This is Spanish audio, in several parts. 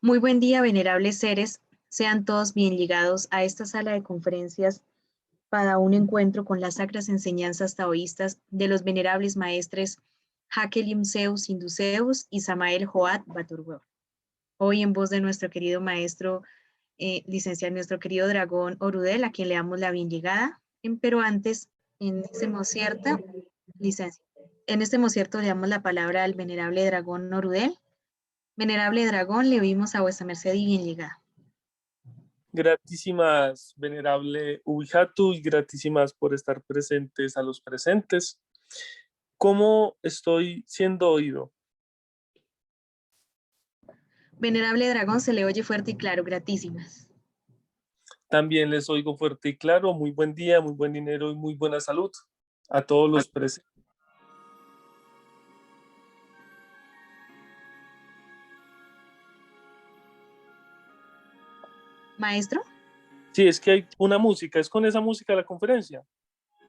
Muy buen día, venerables seres. Sean todos bien ligados a esta sala de conferencias para un encuentro con las sacras enseñanzas taoístas de los venerables maestres Hakelim Zeus Induceus y Samael Joad Baturweor. Hoy en voz de nuestro querido maestro, licenciado, nuestro querido dragón Orudel, a quien le damos la bien llegada. Pero antes, en este mocierto, licencia, en este mocierto le damos la palabra al venerable dragón Orudel. Venerable dragón, le oímos a vuestra merced y bien llegada. Gratísimas, venerable Ubijatu, y gratísimas por estar presentes a los presentes. ¿Cómo estoy siendo oído? Venerable dragón, se le oye fuerte y claro, gratísimas. También les oigo fuerte y claro. Muy buen día, muy buen dinero y muy buena salud a todos los presentes. Maestro. Sí, es que hay una música, ¿es con esa música la conferencia?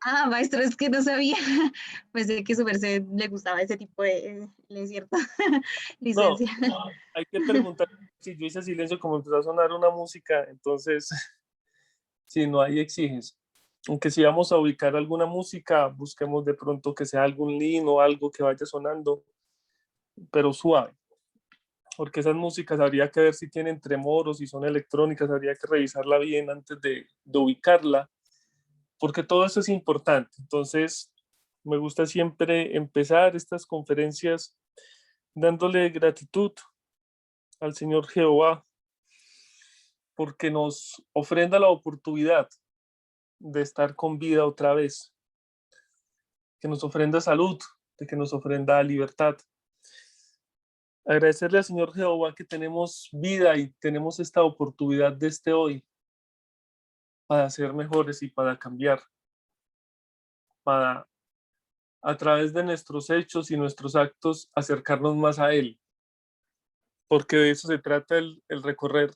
Ah, maestro, es que no sabía. Pensé que su merced le gustaba ese tipo de cierta No, licencia. hay que preguntar si yo hice silencio como empezó a sonar una música, entonces, si no hay exiges. Aunque si vamos a ubicar alguna música, busquemos de pronto que sea algún lean o algo que vaya sonando, pero suave, porque esas músicas habría que ver si tienen tremoros, si son electrónicas, habría que revisarla bien antes de ubicarla, porque todo eso es importante. Entonces, me gusta siempre empezar estas conferencias dándole gratitud al Señor Jehová, porque nos ofrenda la oportunidad de estar con vida otra vez, que nos ofrenda salud, de que nos ofrenda libertad. Agradecerle al Señor Jehová que tenemos vida y tenemos esta oportunidad de este hoy para ser mejores y para cambiar, para a través de nuestros hechos y nuestros actos acercarnos más a Él, porque de eso se trata el recorrer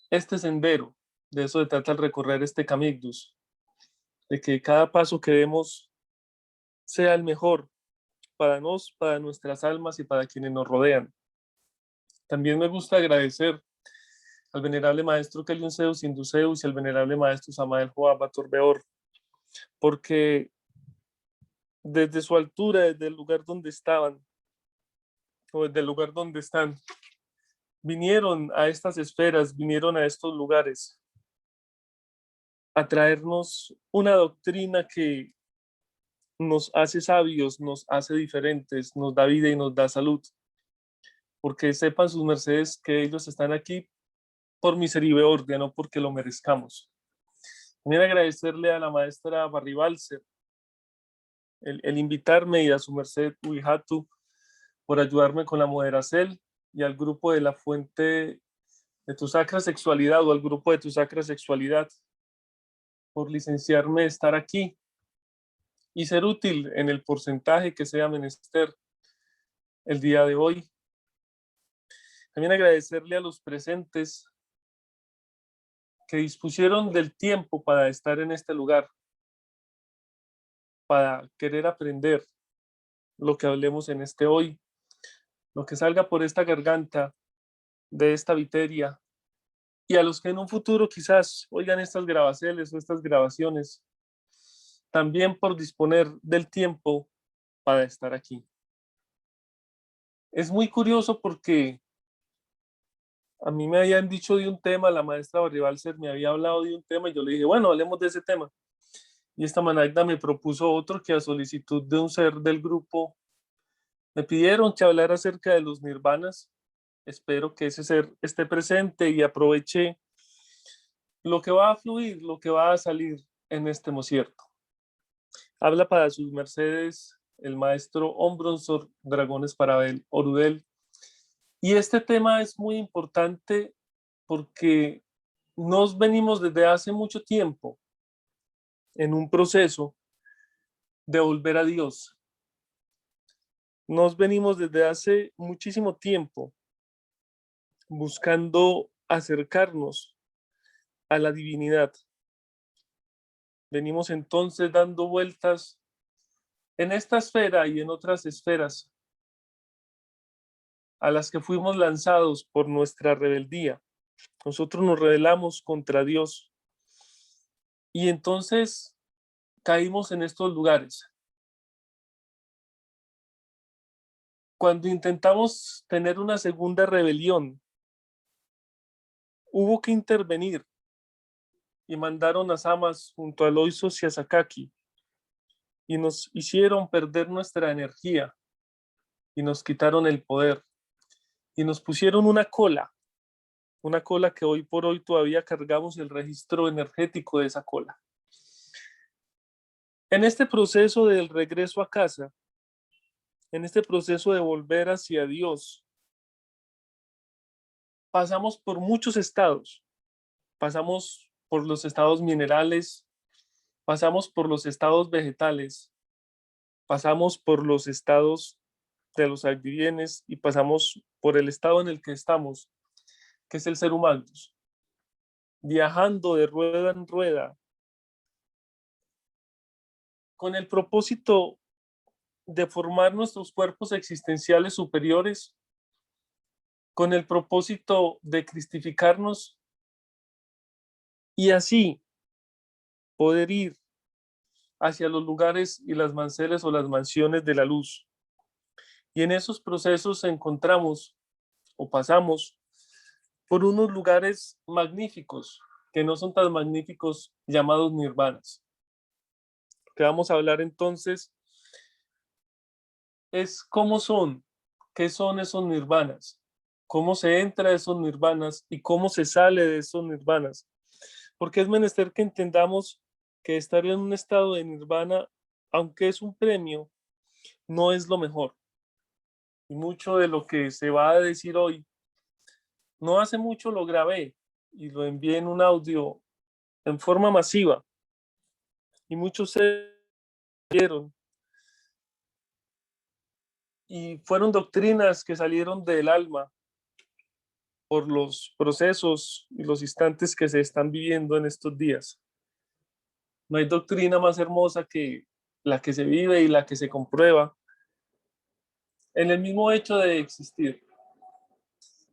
este sendero, de eso se trata el recorrer este Camigdus, de que cada paso que demos sea el mejor para nos, para nuestras almas y para quienes nos rodean. También me gusta agradecer al venerable maestro Kelion Zeus Induceus y al venerable maestro Samael Joab Baturweor, porque desde su altura, desde el lugar donde estaban, o desde el lugar donde están, vinieron a estas esferas, vinieron a estos lugares a traernos una doctrina que nos hace sabios, nos hace diferentes, nos da vida y nos da salud, porque sepan sus mercedes que ellos están aquí por misericordia, no porque lo merezcamos. También agradecerle a la maestra Barribalser el invitarme y a su merced Uijatu por ayudarme con la moderación y al grupo de la fuente de tu sacra sexualidad o al grupo de tu sacra sexualidad por licenciarme estar aquí y ser útil en el porcentaje que sea menester el día de hoy. También agradecerle a los presentes que dispusieron del tiempo para estar en este lugar, para querer aprender lo que hablemos en este hoy, lo que salga por esta garganta de esta viteria, y a los que en un futuro quizás oigan estas grabaciones o estas grabaciones, también por disponer del tiempo para estar aquí. Es muy curioso porque a mí me habían dicho de un tema, la maestra Barribalser me había hablado de un tema y yo le dije, bueno, hablemos de ese tema. Y esta managda me propuso otro que a solicitud de un ser del grupo me pidieron que hablara acerca de los nirvanas. Espero que ese ser esté presente y aproveche lo que va a fluir, lo que va a salir en este mocierto. Habla para sus mercedes el maestro Ombronsor Dragones para Orudel. Y este tema es muy importante porque nos venimos desde hace mucho tiempo en un proceso de volver a Dios. Nos venimos desde hace muchísimo tiempo buscando acercarnos a la divinidad. Venimos entonces dando vueltas en esta esfera y en otras esferas a las que fuimos lanzados por nuestra rebeldía. Nosotros nos rebelamos contra Dios y entonces caímos en estos lugares. Cuando intentamos tener una segunda rebelión, hubo que intervenir y mandaron a Samas junto a Loisos y a Sakaki y nos hicieron perder nuestra energía y nos quitaron el poder y nos pusieron una cola que hoy por hoy todavía cargamos el registro energético de esa cola. En este proceso del regreso a casa, en este proceso de volver hacia Dios, pasamos por muchos estados. Pasamos por los estados minerales, pasamos por los estados vegetales, pasamos por los estados de los adivienes y pasamos por el estado en el que estamos, que es el ser humano, viajando de rueda en rueda, con el propósito de formar nuestros cuerpos existenciales superiores, con el propósito de cristificarnos y así poder ir hacia los lugares y las manceles o las mansiones de la luz. Y en esos procesos encontramos o pasamos por unos lugares magníficos, que no son tan magníficos, llamados nirvanas. Lo que vamos a hablar entonces es cómo son, qué son esos nirvanas, cómo se entra a esos nirvanas y cómo se sale de esos nirvanas. Porque es menester que entendamos que estar en un estado de nirvana, aunque es un premio, no es lo mejor. Y mucho de lo que se va a decir hoy, no hace mucho lo grabé y lo envié en un audio en forma masiva. Y muchos se vieron. Y fueron doctrinas que salieron del alma por los procesos y los instantes que se están viviendo en estos días. No hay doctrina más hermosa que la que se vive y la que se comprueba en el mismo hecho de existir.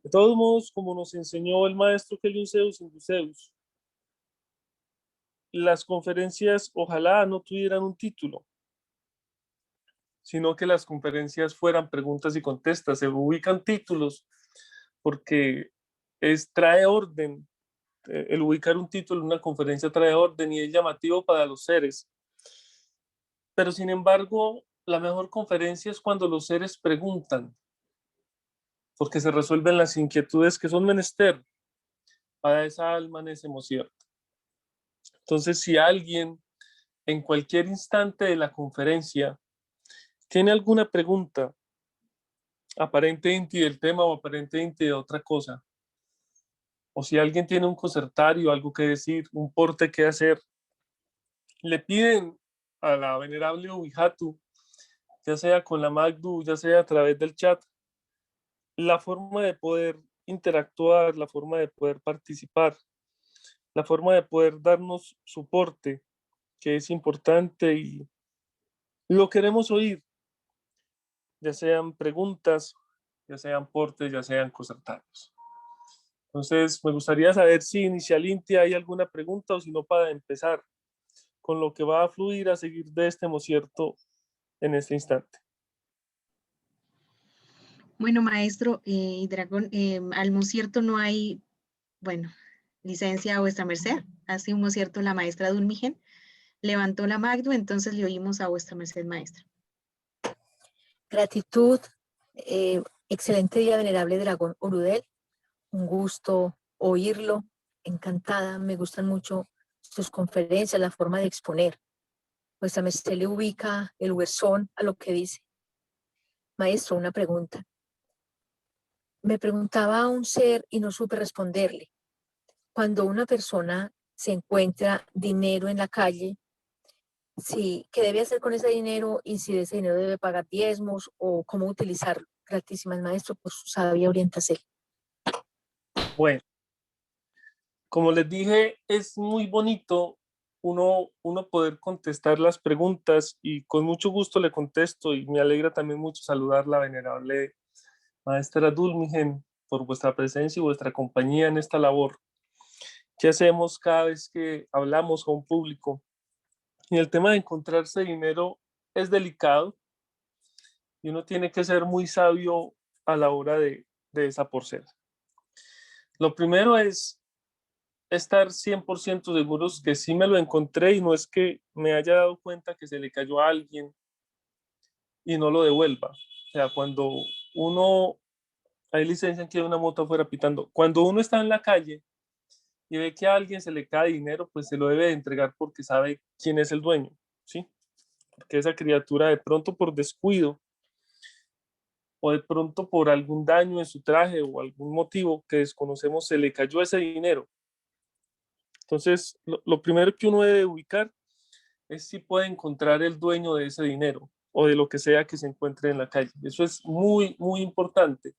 De todos modos, como nos enseñó el maestro Gelunceus Induceus, las conferencias ojalá no tuvieran un título, sino que las conferencias fueran preguntas y contestas. Se ubican títulos porque trae orden. El ubicar un título en una conferencia trae orden y es llamativo para los seres. Pero sin embargo, la mejor conferencia es cuando los seres preguntan, porque se resuelven las inquietudes que son menester para esa alma en ese momento. Entonces, si alguien en cualquier instante de la conferencia tiene alguna pregunta aparentemente del tema o aparentemente de otra cosa, o si alguien tiene un concertario, algo que decir, un porte que hacer, le piden a la venerable Ubijatu, ya sea con la Magdu, ya sea a través del chat, la forma de poder interactuar, la forma de poder participar, la forma de poder darnos soporte, que es importante y lo queremos oír, ya sean preguntas, ya sean portes, ya sean concertarios. Entonces, me gustaría saber si inicialmente hay alguna pregunta o si no para empezar con lo que va a fluir a seguir de este mocierto en este instante. Bueno, maestro y dragón, al Mocierto no hay, bueno, licencia a vuestra merced. Hace un Mocierto la maestra Dulmigen levantó la Magdu, entonces le oímos a vuestra merced, maestra. Gratitud, excelente día, venerable dragón Urudel. Un gusto oírlo, encantada, me gustan mucho sus conferencias, la forma de exponer. Vuestra merced le ubica el huesón a lo que dice. Maestro, una pregunta. Me preguntaba a un ser y no supe responderle. Cuando una persona se encuentra dinero en la calle, sí, ¿qué debe hacer con ese dinero y si de ese dinero debe pagar diezmos o cómo utilizarlo? Gratísimas, maestro, por su sabia orientación. Bueno, como les dije, es muy bonito uno poder contestar las preguntas y con mucho gusto le contesto y me alegra también mucho saludar la venerable Maestra Dulmigen, por vuestra presencia y vuestra compañía en esta labor que hacemos cada vez que hablamos a un público. Y el tema de encontrarse dinero es delicado y uno tiene que ser muy sabio a la hora de desaporcear. Lo primero es estar 100% seguros que sí me lo encontré y no es que me haya dado cuenta que se le cayó a alguien y no lo devuelva. O sea, cuando uno, hay licencia que hay una moto afuera pitando, cuando uno está en la calle y ve que a alguien se le cae dinero, pues se lo debe de entregar porque sabe quién es el dueño, ¿sí? Porque esa criatura de pronto por descuido o de pronto por algún daño en su traje o algún motivo que desconocemos se le cayó ese dinero. Entonces, lo primero que uno debe ubicar es si puede encontrar el dueño de ese dinero o de lo que sea que se encuentre en la calle. Eso es muy, muy importante,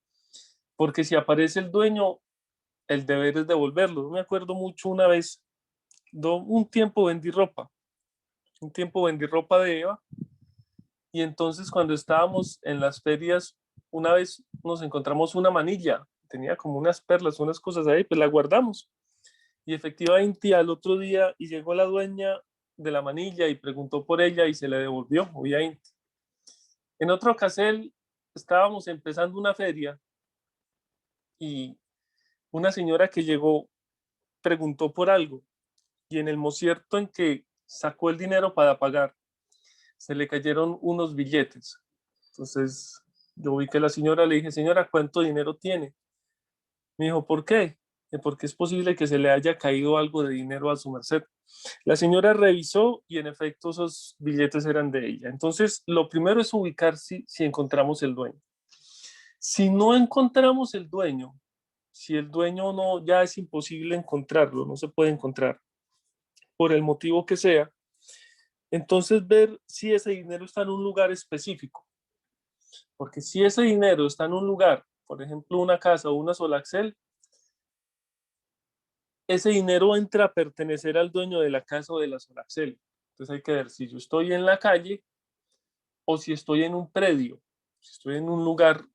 porque si aparece el dueño, el deber es devolverlo. Yo me acuerdo mucho una vez, un tiempo vendí ropa de Eva, y entonces cuando estábamos en las ferias, una vez nos encontramos una manilla, tenía como unas perlas, unas cosas ahí, pues la guardamos. Y efectivamente al otro día y llegó la dueña de la manilla y preguntó por ella y se le devolvió, obviamente. En otra ocasión estábamos empezando una feria y una señora que llegó preguntó por algo y en el momento en que sacó el dinero para pagar, se le cayeron unos billetes. Entonces yo vi que la señora, le dije, señora, ¿cuánto dinero tiene? Me dijo, ¿por qué? Porque es posible que se le haya caído algo de dinero a su merced. La señora revisó y en efecto esos billetes eran de ella. Entonces, lo primero es ubicar si encontramos el dueño. Si no encontramos el dueño, si el dueño no, ya es imposible encontrarlo, no se puede encontrar, por el motivo que sea, entonces ver si ese dinero está en un lugar específico. Porque si ese dinero está en un lugar, por ejemplo, una casa o una Solaxel, ese dinero entra a pertenecer al dueño de la casa o de la Solaxel. Entonces hay que ver si yo estoy en la calle o si estoy en un predio, si estoy en un lugar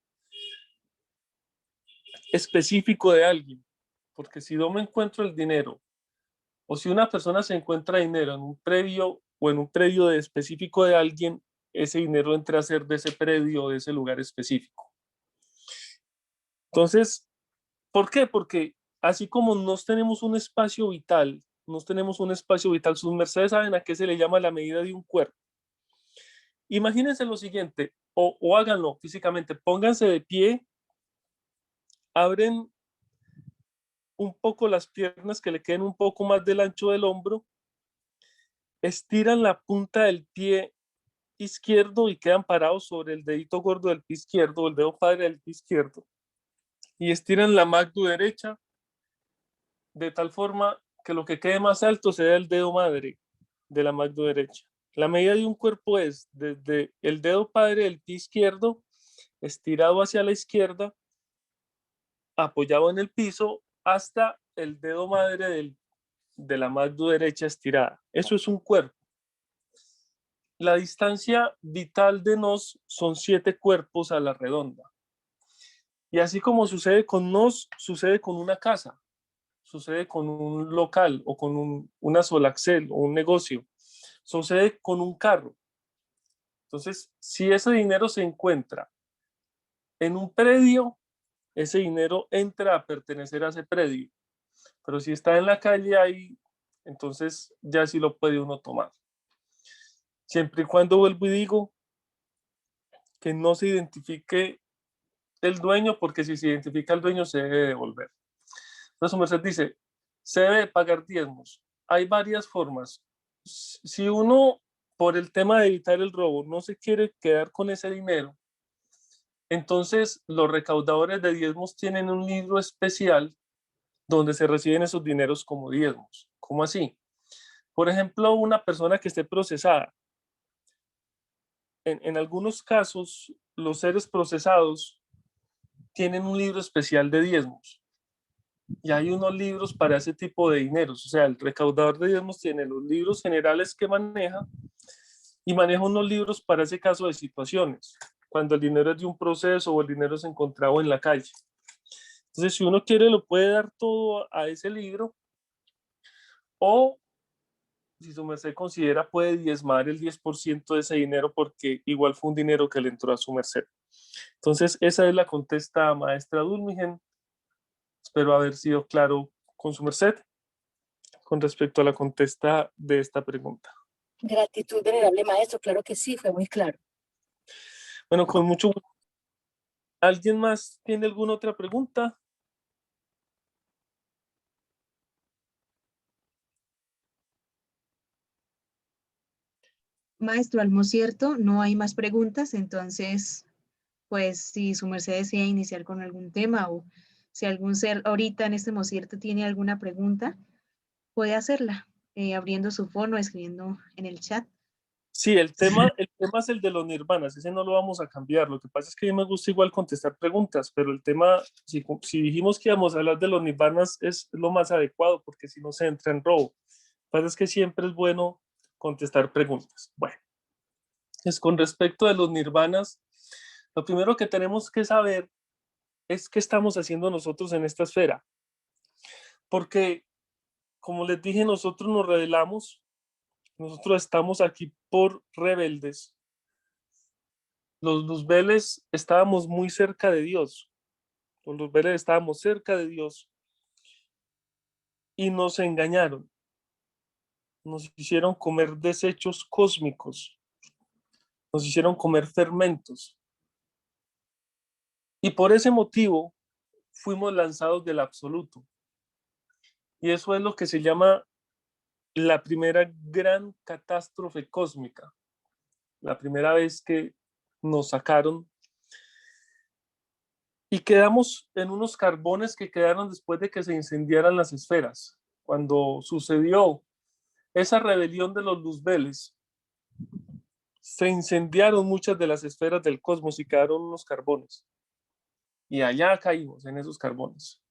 específico de alguien. Porque si no me encuentro el dinero, o si una persona se encuentra dinero en un predio o en un predio de específico de alguien, ese dinero entra a ser de ese predio o de ese lugar específico. Entonces, ¿por qué? Porque así como nos tenemos un espacio vital, sus mercedes saben a qué se le llama la medida de un cuerpo. Imagínense lo siguiente, o háganlo físicamente, pónganse de pie, abren un poco las piernas que le queden un poco más del ancho del hombro, estiran la punta del pie izquierdo y quedan parados sobre el dedito gordo del pie izquierdo, el dedo padre del pie izquierdo, y estiran la magdu derecha de tal forma que lo que quede más alto sea el dedo madre de la magdu derecha. La medida de un cuerpo es desde el dedo padre del pie izquierdo, estirado hacia la izquierda, apoyado en el piso, hasta el dedo madre de la magdu derecha estirada. Eso es un cuerpo. La distancia vital de nos son 7 cuerpos a la redonda. Y así como sucede con nos, sucede con una casa, sucede con un local o con una Solaxel o un negocio, sucede con un carro. Entonces, si ese dinero se encuentra en un predio, ese dinero entra a pertenecer a ese predio. Pero si está en la calle ahí, entonces ya sí lo puede uno tomar. Siempre y cuando vuelvo y digo que no se identifique el dueño, porque si se identifica el dueño se debe devolver. Entonces, merced dice, se debe pagar diezmos. Hay varias formas. Si uno, por el tema de evitar el robo, no se quiere quedar con ese dinero, entonces los recaudadores de diezmos tienen un libro especial donde se reciben esos dineros como diezmos. ¿Cómo así? Por ejemplo, una persona que esté procesada. En algunos casos, los seres procesados tienen un libro especial de diezmos. Y hay unos libros para ese tipo de dineros. O sea, el recaudador de diezmos tiene los libros generales que maneja y maneja unos libros para ese caso de situaciones. cuando el dinero es de un proceso o el dinero es encontrado en la calle. Entonces, si uno quiere, lo puede dar todo a ese libro, o si su merced considera, puede diezmar el 10% de ese dinero, porque igual fue un dinero que le entró a su merced. Entonces, esa es la contesta, maestra Dulmigen. Espero haber sido claro con su merced con respecto a la contesta de esta pregunta. Gratitud, venerable maestro, claro que sí, fue muy claro. Bueno, con mucho gusto. ¿Alguien más tiene alguna otra pregunta? Maestro, al cierto, no hay más preguntas, entonces, pues si su merced desea iniciar con algún tema o si algún ser ahorita en este cierto tiene alguna pregunta, puede hacerla abriendo su fono, escribiendo en el chat. Sí, el tema es el de los nirvanas, ese no lo vamos a cambiar. Lo que pasa es que a mí me gusta igual contestar preguntas, pero el tema, si dijimos que íbamos a hablar de los nirvanas, es lo más adecuado, porque si no se entra en robo. Lo que pasa es que siempre es bueno contestar preguntas. Bueno, es con respecto a los nirvanas, lo primero que tenemos que saber es qué estamos haciendo nosotros en esta esfera. Porque, como les dije, nosotros nos rebelamos, nosotros estamos aquí por rebeldes. Los luzbeles estábamos muy cerca de Dios. Los luzbeles estábamos cerca de Dios y nos engañaron. Nos hicieron comer desechos cósmicos. Nos hicieron comer fermentos. Y por ese motivo fuimos lanzados del absoluto. Y eso es lo que se llama la primera gran catástrofe cósmica. La primera vez que nos sacaron y quedamos en unos carbones que quedaron después de que se incendiaran las esferas. Cuando sucedió esa rebelión de los luzbeles, se incendiaron muchas de las esferas del cosmos y quedaron unos carbones. Y allá caímos en esos carbones.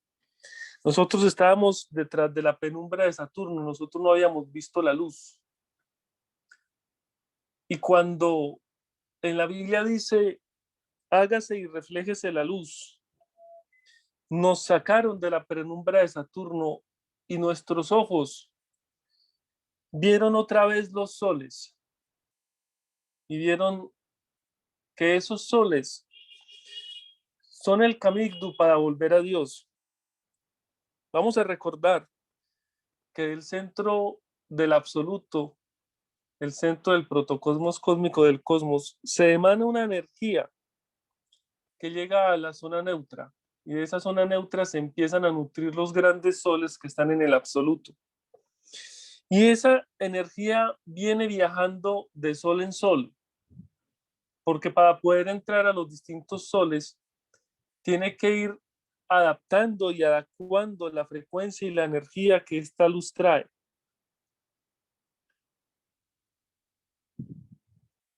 Nosotros estábamos detrás de la penumbra de Saturno, nosotros no habíamos visto la luz. Y cuando en la Biblia dice, hágase y refléjese la luz, nos sacaron de la penumbra de Saturno y nuestros ojos vieron otra vez los soles y vieron que esos soles son el camino para volver a Dios. Vamos a recordar que el centro del absoluto, el centro del protocosmos cósmico del cosmos, se emana una energía que llega a la zona neutra, y de esa zona neutra se empiezan a nutrir los grandes soles que están en el absoluto. Y esa energía viene viajando de sol en sol, porque para poder entrar a los distintos soles, tiene que ir adaptando y adecuando la frecuencia y la energía que esta luz trae.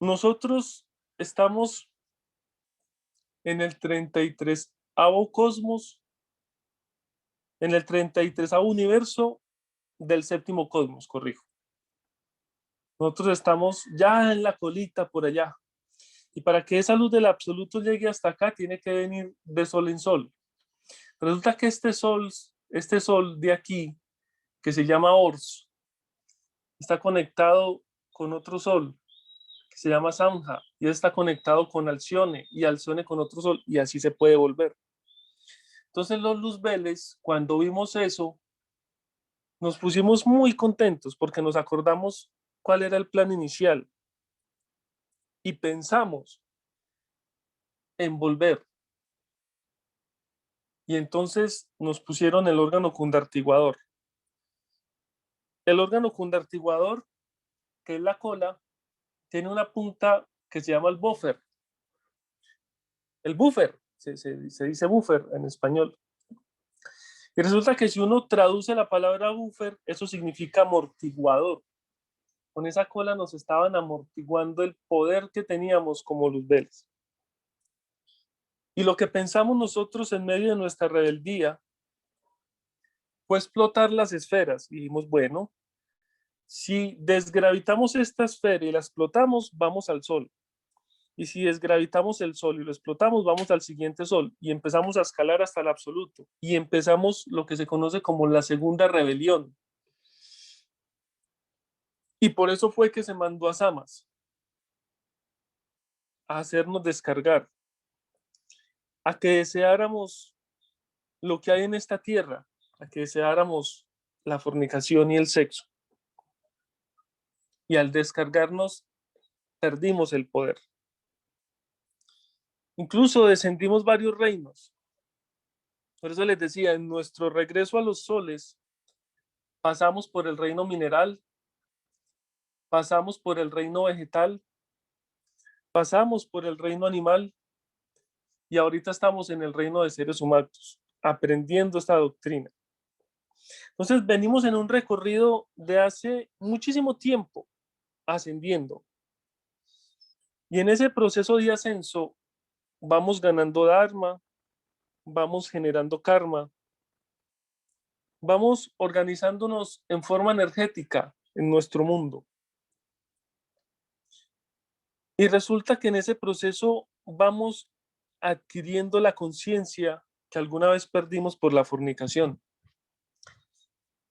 Nosotros estamos en el 33º cosmos, en el 33º universo del séptimo cosmos, corrijo. Nosotros estamos ya en la colita por allá. Y para que esa luz del absoluto llegue hasta acá, tiene que venir de sol en sol. Resulta que este sol de aquí, que se llama Ors, está conectado con otro sol, que se llama Samja, y está conectado con Alcione, y Alcione con otro sol, y así se puede volver. Entonces los luzbeles, cuando vimos eso, nos pusimos muy contentos porque nos acordamos cuál era el plan inicial y pensamos en volver. Y entonces nos pusieron el órgano cundartiguador. El órgano cundartiguador, que es la cola, tiene una punta que se llama el buffer. El buffer, se dice buffer en español. Y resulta que si uno traduce la palabra buffer, eso significa amortiguador. Con esa cola nos estaban amortiguando el poder que teníamos como luzbeles. Y lo que pensamos nosotros en medio de nuestra rebeldía fue explotar las esferas. Y dijimos, bueno, si desgravitamos esta esfera y la explotamos, vamos al sol. Y si desgravitamos el Sol y lo explotamos, vamos al siguiente Sol y empezamos a escalar hasta el absoluto. Y empezamos lo que se conoce como la segunda rebelión. Y por eso fue que se mandó a Samas a hacernos descargar, a que deseáramos lo que hay en esta tierra, a que deseáramos la fornicación y el sexo. Y al descargarnos, perdimos el poder. Incluso descendimos varios reinos. Por eso les decía, en nuestro regreso a los soles, pasamos por el reino mineral, pasamos por el reino vegetal, pasamos por el reino animal y ahorita estamos en el reino de seres humanos, aprendiendo esta doctrina. Entonces venimos en un recorrido de hace muchísimo tiempo ascendiendo. Y en ese proceso de ascenso vamos ganando dharma, vamos generando karma, vamos organizándonos en forma energética en nuestro mundo. Y resulta que en ese proceso vamos adquiriendo la conciencia que alguna vez perdimos por la fornicación.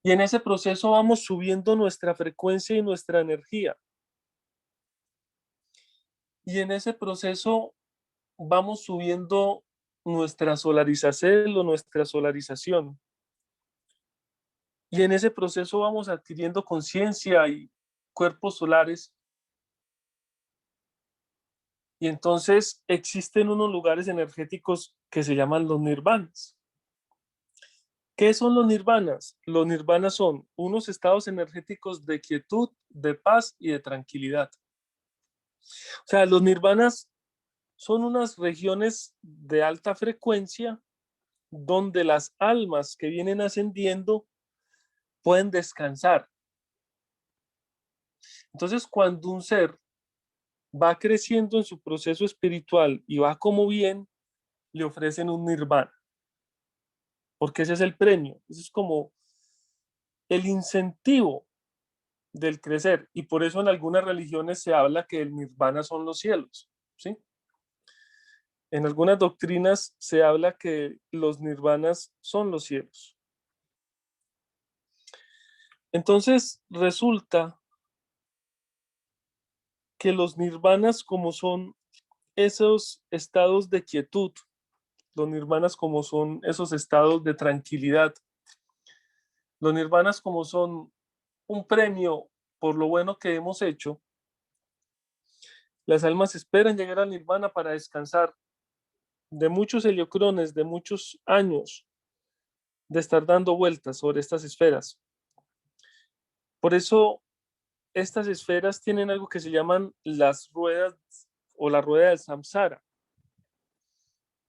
Y en ese proceso vamos subiendo nuestra frecuencia y nuestra energía. Y en ese proceso vamos subiendo nuestra solarización o nuestra solarización. Y en ese proceso vamos adquiriendo conciencia y cuerpos solares. Y entonces existen unos lugares energéticos que se llaman los nirvanas. ¿Qué son los nirvanas? Los nirvanas son unos estados energéticos de quietud, de paz y de tranquilidad. O sea, los nirvanas son unas regiones de alta frecuencia donde las almas que vienen ascendiendo pueden descansar. Entonces, cuando un ser va creciendo en su proceso espiritual y va como bien, le ofrecen un nirvana. Porque ese es el premio, ese es como el incentivo del crecer. Y por eso en algunas religiones se habla que el nirvana son los cielos, ¿sí? En algunas doctrinas se habla que los nirvanas son los cielos. Entonces resulta que los nirvanas, como son esos estados de quietud, los nirvanas como son esos estados de tranquilidad, los nirvanas como son un premio por lo bueno que hemos hecho, las almas esperan llegar al nirvana para descansar de muchos heliocrones, de muchos años de estar dando vueltas sobre estas esferas. Por eso estas esferas tienen algo que se llaman las ruedas o la rueda del samsara,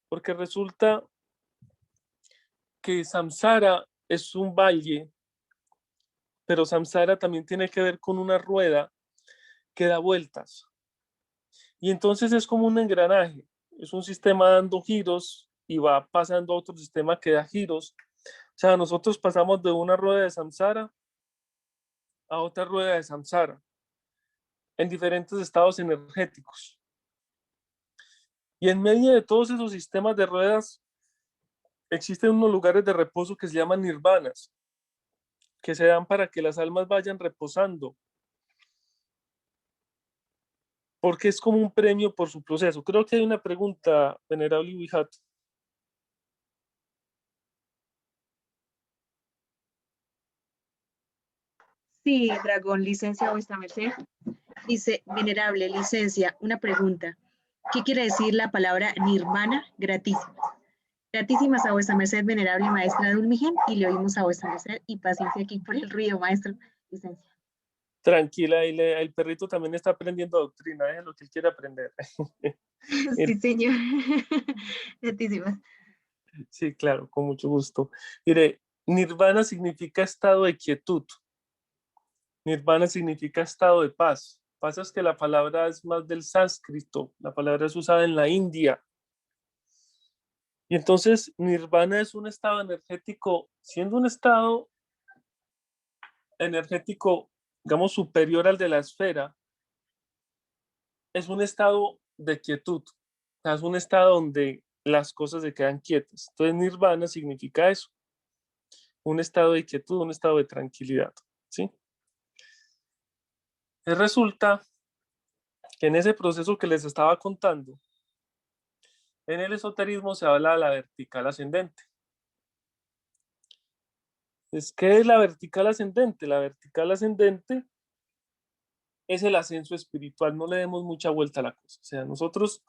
porque resulta que samsara es un valle, pero samsara también tiene que ver con una rueda que da vueltas. Y entonces es como un engranaje, es un sistema dando giros y va pasando a otro sistema que da giros. O sea, nosotros pasamos de una rueda de samsara a otra rueda de samsara en diferentes estados energéticos. Y en medio de todos esos sistemas de ruedas existen unos lugares de reposo que se llaman nirvanas, que se dan para que las almas vayan reposando, porque es como un premio por su proceso. Creo que hay una pregunta, venerable Wijat. Sí, Dragón, licencia vuestra merced. Dice, venerable, licencia, una pregunta. ¿Qué quiere decir la palabra nirvana? Gratísimas. Gratísimas a vuestra merced, venerable maestra Dulmigen, y le oímos a vuestra merced, y paciencia aquí por el ruido, maestro. Licencia. Tranquila, el perrito también está aprendiendo doctrina, es lo que él quiere aprender. Sí, señor. Gratísimas. Sí, claro, con mucho gusto. Mire, nirvana significa estado de quietud. Nirvana significa estado de paz. Pasa es que la palabra es más del sánscrito, la palabra es usada en la India. Y entonces nirvana es un estado energético, siendo un estado energético, digamos, superior al de la esfera, es un estado de quietud. O sea, es un estado donde las cosas se quedan quietas. Entonces, nirvana significa eso, un estado de quietud, un estado de tranquilidad, ¿sí? Y resulta que en ese proceso que les estaba contando, en el esoterismo se habla de la vertical ascendente. ¿Qué es la vertical ascendente? La vertical ascendente es el ascenso espiritual, no le demos mucha vuelta a la cosa. O sea, nosotros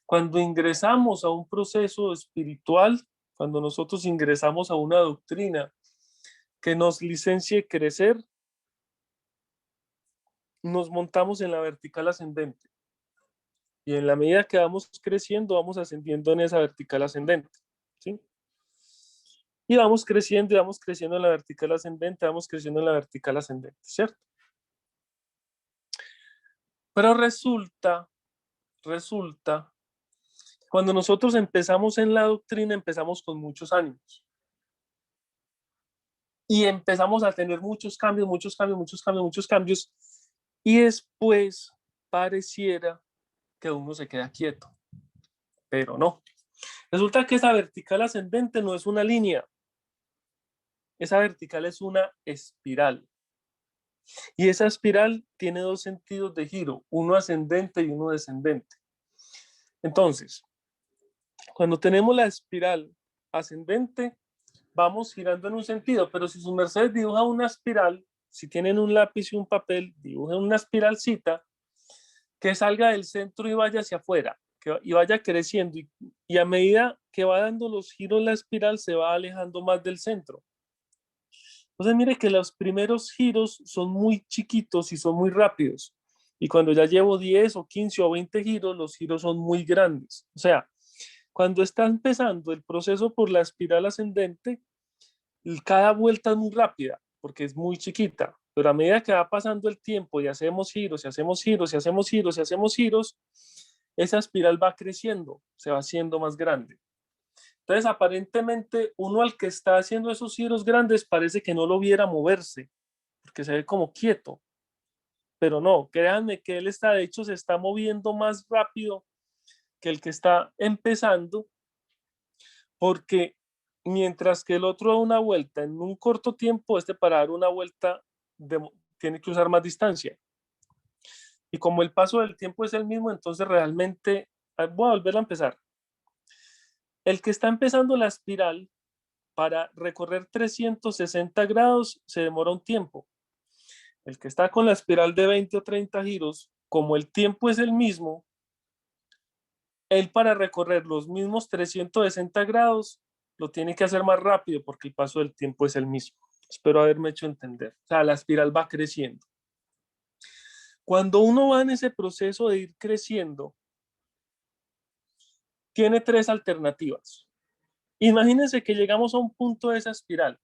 cuando ingresamos a un proceso espiritual, cuando nosotros ingresamos a una doctrina que nos licencie crecer, nos montamos en la vertical ascendente. Y en la medida que vamos creciendo, vamos ascendiendo en esa vertical ascendente, ¿sí? Y vamos creciendo en la vertical ascendente, vamos creciendo en la vertical ascendente, ¿cierto? Pero resulta, cuando nosotros empezamos en la doctrina, empezamos con muchos ánimos. Y empezamos a tener muchos cambios, y después pareciera que uno se queda quieto, pero no. Resulta que esa vertical ascendente no es una línea, esa vertical es una espiral. Y esa espiral tiene dos sentidos de giro, uno ascendente y uno descendente. Entonces, cuando tenemos la espiral ascendente, vamos girando en un sentido, pero si sus mercedes dibujan una espiral, si tienen un lápiz y un papel, dibujen una espiralcita que salga del centro y vaya hacia afuera, y vaya creciendo, y a medida que va dando los giros la espiral se va alejando más del centro. Entonces mire que los primeros giros son muy chiquitos y son muy rápidos, y cuando ya llevo 10 o 15 o 20 giros, los giros son muy grandes. O sea, cuando está empezando el proceso por la espiral ascendente, cada vuelta es muy rápida porque es muy chiquita, pero a medida que va pasando el tiempo y hacemos giros y hacemos giros y hacemos giros y hacemos giros, esa espiral va creciendo, se va haciendo más grande. Entonces, aparentemente, uno al que está haciendo esos giros grandes parece que no lo viera moverse, porque se ve como quieto, pero no, créanme que él está, de hecho, se está moviendo más rápido que el que está empezando, porque mientras que el otro da una vuelta en un corto tiempo, para dar una vuelta tiene que usar más distancia. Y como el paso del tiempo es el mismo, entonces realmente, voy a volver a empezar. El que está empezando la espiral, para recorrer 360 grados, se demora un tiempo. El que está con la espiral de 20 o 30 giros, como el tiempo es el mismo, él para recorrer los mismos 360 grados, lo tiene que hacer más rápido porque el paso del tiempo es el mismo. Espero haberme hecho entender. O sea, la espiral va creciendo. Cuando uno va en ese proceso de ir creciendo, tiene tres alternativas. Imagínense que llegamos a un punto de esa espiral.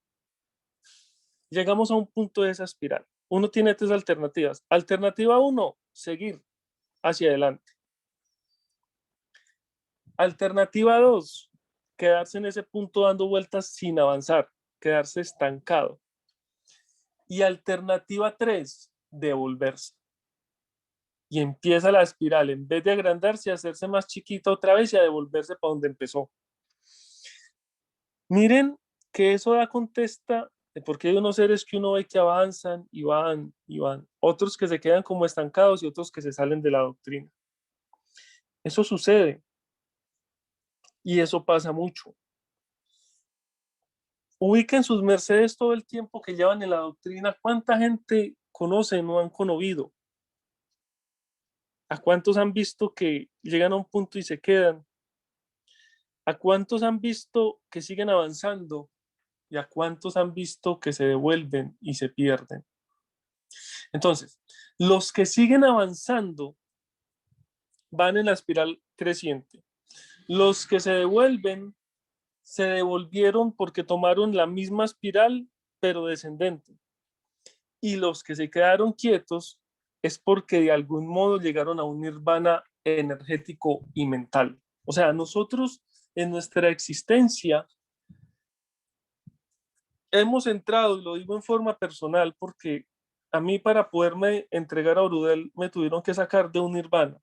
Llegamos a un punto de esa espiral. Uno tiene tres alternativas. Alternativa 1, seguir hacia adelante. Alternativa 2, quedarse en ese punto dando vueltas sin avanzar, quedarse estancado. Y alternativa 3, devolverse. Y empieza la espiral, en vez de agrandarse, a hacerse más chiquita otra vez y a devolverse para donde empezó. Miren que eso da contesta de por qué hay unos seres que uno ve que avanzan y van y van, otros que se quedan como estancados y otros que se salen de la doctrina. Eso sucede y eso pasa mucho. Ubiquen sus mercedes todo el tiempo que llevan en la doctrina. ¿Cuánta gente conocen o han conocido? ¿A cuántos han visto que llegan a un punto y se quedan? ¿A cuántos han visto que siguen avanzando? ¿Y a cuántos han visto que se devuelven y se pierden? Entonces, los que siguen avanzando van en la espiral creciente. Los que se devolvieron porque tomaron la misma espiral, pero descendente. Y los que se quedaron quietos es porque de algún modo llegaron a un nirvana energético y mental. O sea, nosotros en nuestra existencia hemos entrado, y lo digo en forma personal, porque a mí para poderme entregar a Orudel me tuvieron que sacar de un nirvana.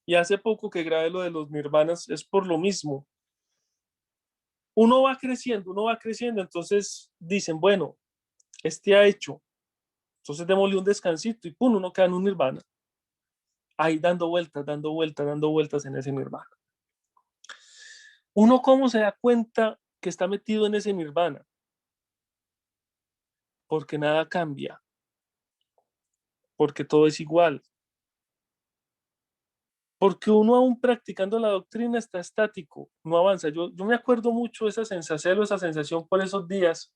Y hace poco que grabé lo de los nirvanas, es por lo mismo. Uno va creciendo, entonces dicen, bueno, este ha hecho, entonces démosle un descansito y pum, uno queda en un nirvana. Ahí dando vueltas, dando vueltas, dando vueltas en ese nirvana. ¿Uno cómo se da cuenta que está metido en ese nirvana? Porque nada cambia, porque todo es igual, porque uno aún practicando la doctrina está estático, no avanza. Yo me acuerdo mucho de esa sensación, esa sensación por esos días.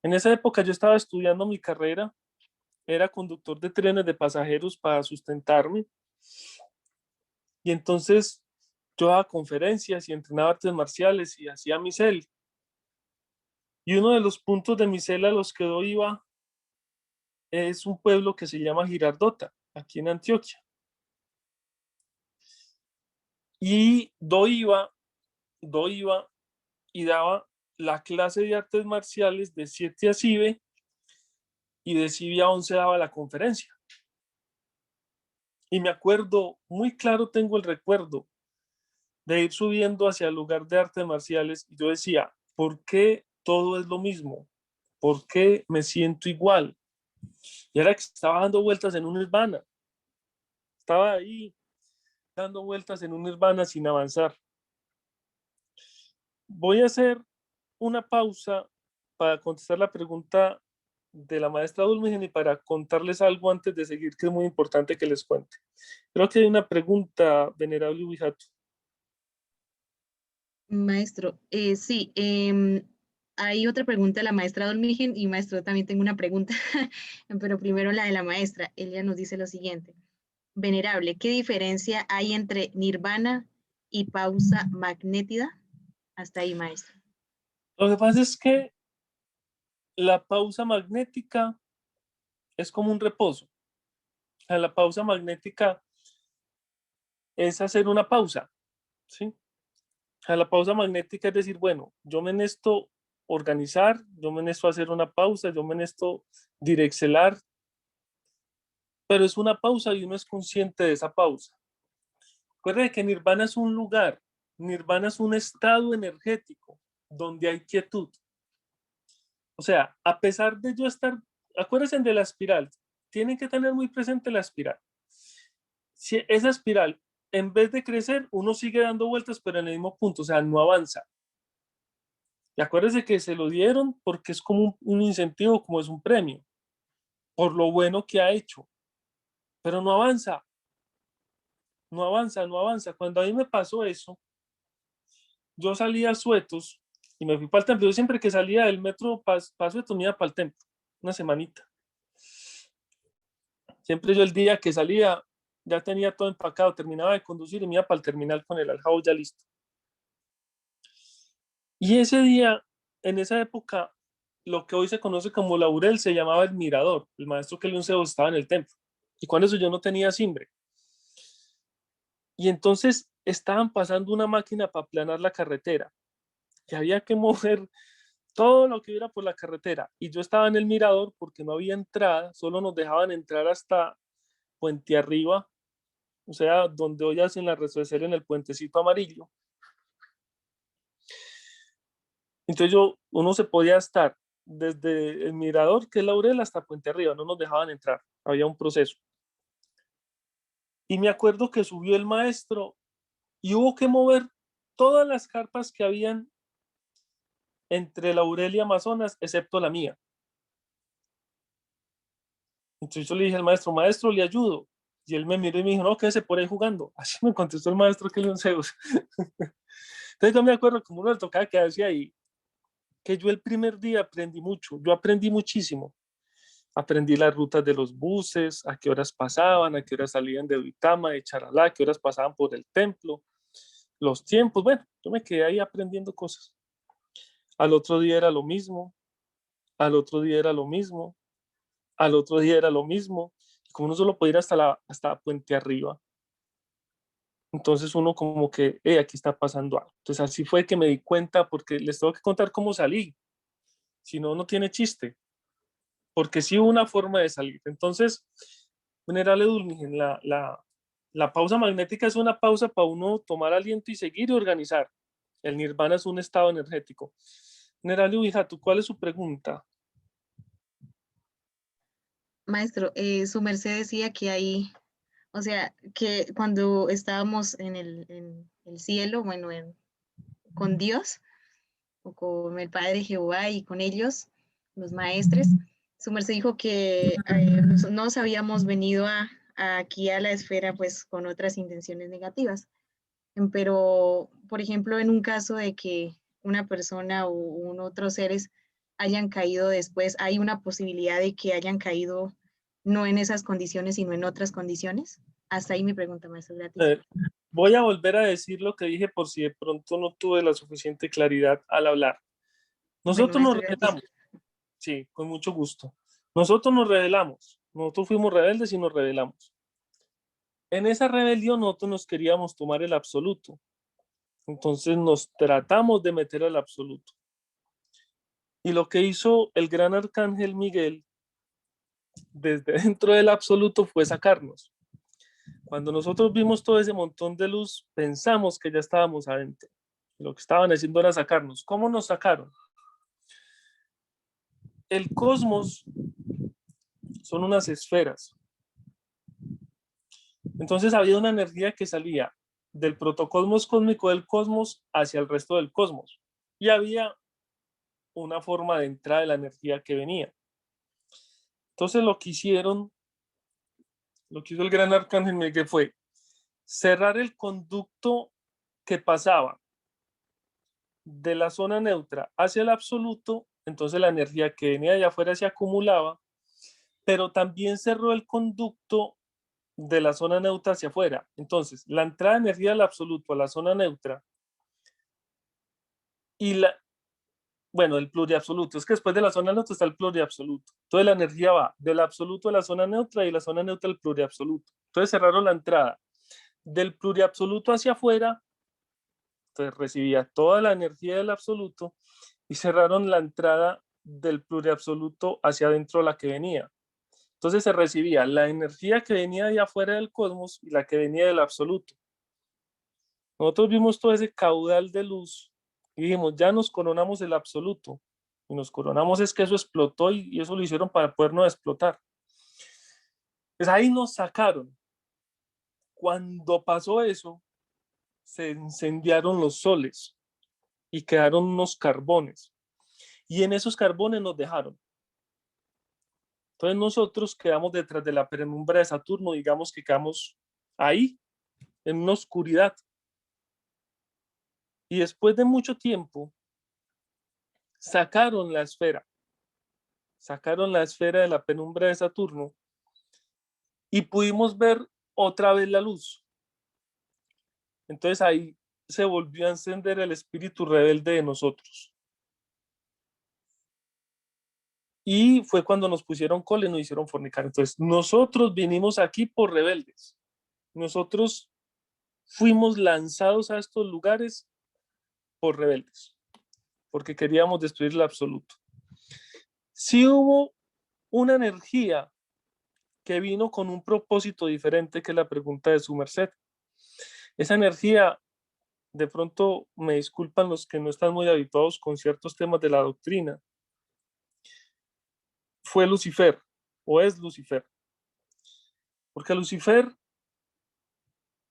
En esa época yo estaba estudiando mi carrera, era conductor de trenes de pasajeros para sustentarme, y entonces yo daba conferencias y entrenaba artes marciales y hacía misel. Y uno de los puntos de misel a los que yo iba es un pueblo que se llama Girardota, aquí en Antioquia. Y yo iba y daba la clase de artes marciales de 7 a CIBE y de CIBE a 11 daba la conferencia. Y me acuerdo, muy claro tengo el recuerdo de ir subiendo hacia el lugar de artes marciales y yo decía, ¿por qué todo es lo mismo? ¿Por qué me siento igual? Y era que estaba dando vueltas en un nirvana. Estaba ahí dando vueltas en un nirvana sin avanzar. Voy a hacer una pausa para contestar la pregunta de la maestra Dulmigen y para contarles algo antes de seguir, que es muy importante que les cuente. Creo que hay una pregunta, venerable Ubijato. Maestro, sí, hay otra pregunta de la maestra Dolmigen y maestro, también tengo una pregunta, pero primero la de la maestra. Ella nos dice lo siguiente. Venerable, ¿qué diferencia hay entre nirvana y pausa magnétida? Hasta ahí, maestro. Lo que pasa es que la pausa magnética es como un reposo. O sea, la pausa magnética es hacer una pausa, ¿sí? O sea, la pausa magnética es decir, bueno, yo me necesito organizar, yo me necesito hacer una pausa, yo me necesito direxelar, pero es una pausa y uno es consciente de esa pausa. Recuerda que Nirvana es un lugar, Nirvana es un estado energético donde hay quietud. O sea, a pesar de yo estar, acuérdense de la espiral, tienen que tener muy presente la espiral. Si esa espiral, en vez de crecer, uno sigue dando vueltas, pero en el mismo punto, o sea, no avanza. Y acuérdense que se lo dieron porque es como un incentivo, como es un premio, por lo bueno que ha hecho, pero no avanza, no avanza, no avanza. Cuando a mí me pasó eso, yo salía a Suetos y me fui para el templo. Yo siempre que salía del metro para Suetos me iba para el templo, una semanita. Siempre yo el día que salía ya tenía todo empacado, terminaba de conducir y me iba para el terminal con el aljabo ya listo. Y ese día, en esa época, lo que hoy se conoce como Laurel se llamaba el Mirador, el maestro que León estaba en el templo. Y cuando eso yo no tenía simbre. Y entonces estaban pasando una máquina para aplanar la carretera. Y había que mover todo lo que hubiera por la carretera. Y yo estaba en el mirador porque no había entrada, solo nos dejaban entrar hasta Puente Arriba, o sea, donde hoy hacen la retroceder en el puentecito amarillo. Entonces uno se podía estar desde el mirador, que es Laurel, hasta Puente Arriba, no nos dejaban entrar, había un proceso. Y me acuerdo que subió el maestro y hubo que mover todas las carpas que habían entre Laurel y Amazonas, excepto la mía. Entonces yo le dije al maestro, maestro, le ayudo. Y él me miró y me dijo, no, quédese por ahí jugando. Así me contestó el maestro que León Zeus. Entonces yo me acuerdo como uno le tocaba quedarse ahí, que yo el primer día aprendí mucho, yo aprendí muchísimo. Aprendí las rutas de los buses, a qué horas pasaban, a qué horas salían de Duitama, de Charalá, a qué horas pasaban por el templo, los tiempos. Bueno, yo me quedé ahí aprendiendo cosas. Al otro día era lo mismo, al otro día era lo mismo, al otro día era lo mismo. Como uno solo podía ir hasta Puente Arriba. Entonces uno como que, aquí está pasando algo. Entonces así fue que me di cuenta, porque les tengo que contar cómo salí. Si no, no tiene chiste. Porque sí hubo una forma de salir. Entonces, Venerable Dulmigen, La pausa magnética es una pausa para uno tomar aliento y seguir y organizar. El nirvana es un estado energético. Nerali Wijatu, ¿cuál es su pregunta? Maestro, su merced decía que ahí, o sea, que cuando estábamos en el cielo, bueno, con Dios, o con el Padre Jehová y con ellos, los maestres, su merced dijo que nos habíamos venido aquí a la esfera pues con otras intenciones negativas. Pero, por ejemplo, en un caso de que una persona o otros seres hayan caído después, ¿hay una posibilidad de que hayan caído no en esas condiciones, sino en otras condiciones? Hasta ahí mi pregunta, maestro. Gratis. Voy a volver a decir lo que dije por si de pronto no tuve la suficiente claridad al hablar. Nosotros Bueno, nos revelamos. Sí, con mucho gusto. Nosotros nos revelamos. Nosotros fuimos rebeldes y nos rebelamos. En esa rebelión nosotros nos queríamos tomar el absoluto. Entonces nos tratamos de meter al absoluto. Y lo que hizo el gran arcángel Miguel desde dentro del absoluto fue sacarnos. Cuando nosotros vimos todo ese montón de luz, pensamos que ya estábamos adentro. Lo que estaban haciendo era sacarnos. ¿Cómo nos sacaron? El cosmos son unas esferas. Entonces había una energía que salía del protocosmos cósmico del cosmos hacia el resto del cosmos. Y había una forma de entrada de la energía que venía. Entonces lo que hizo el gran arcángel Miguel fue cerrar el conducto que pasaba de la zona neutra hacia el absoluto. Entonces la energía que venía de allá afuera se acumulaba, pero también cerró el conducto de la zona neutra hacia afuera. Entonces, la entrada de energía del absoluto a la zona neutra y el pluriabsoluto, es que después de la zona neutra está el pluriabsoluto. Entonces la energía va del absoluto a la zona neutra y la zona neutra al pluriabsoluto. Entonces cerraron la entrada del pluriabsoluto hacia afuera, entonces recibía toda la energía del absoluto, y cerraron la entrada del pluriabsoluto hacia adentro, la que venía. Entonces se recibía la energía que venía de afuera del cosmos y la que venía del absoluto. Nosotros vimos todo ese caudal de luz y dijimos, ya nos coronamos el absoluto. Y nos coronamos es que eso explotó y eso lo hicieron para podernos explotar. Pues ahí nos sacaron. Cuando pasó eso, se incendiaron los soles y quedaron unos carbones. Y en esos carbones nos dejaron. Entonces nosotros quedamos detrás de la penumbra de Saturno, digamos que quedamos ahí, en una oscuridad. Y después de mucho tiempo, sacaron la esfera de la penumbra de Saturno y pudimos ver otra vez la luz. Entonces ahí se volvió a encender el espíritu rebelde de nosotros. Y fue cuando nos pusieron cola y nos hicieron fornicar. Entonces nosotros vinimos aquí por rebeldes. Nosotros fuimos lanzados a estos lugares por rebeldes, porque queríamos destruir el absoluto. Sí hubo una energía que vino con un propósito diferente que la pregunta de su merced. Esa energía, de pronto me disculpan los que no están muy habituados con ciertos temas de la doctrina, fue Lucifer, o es Lucifer. Porque a Lucifer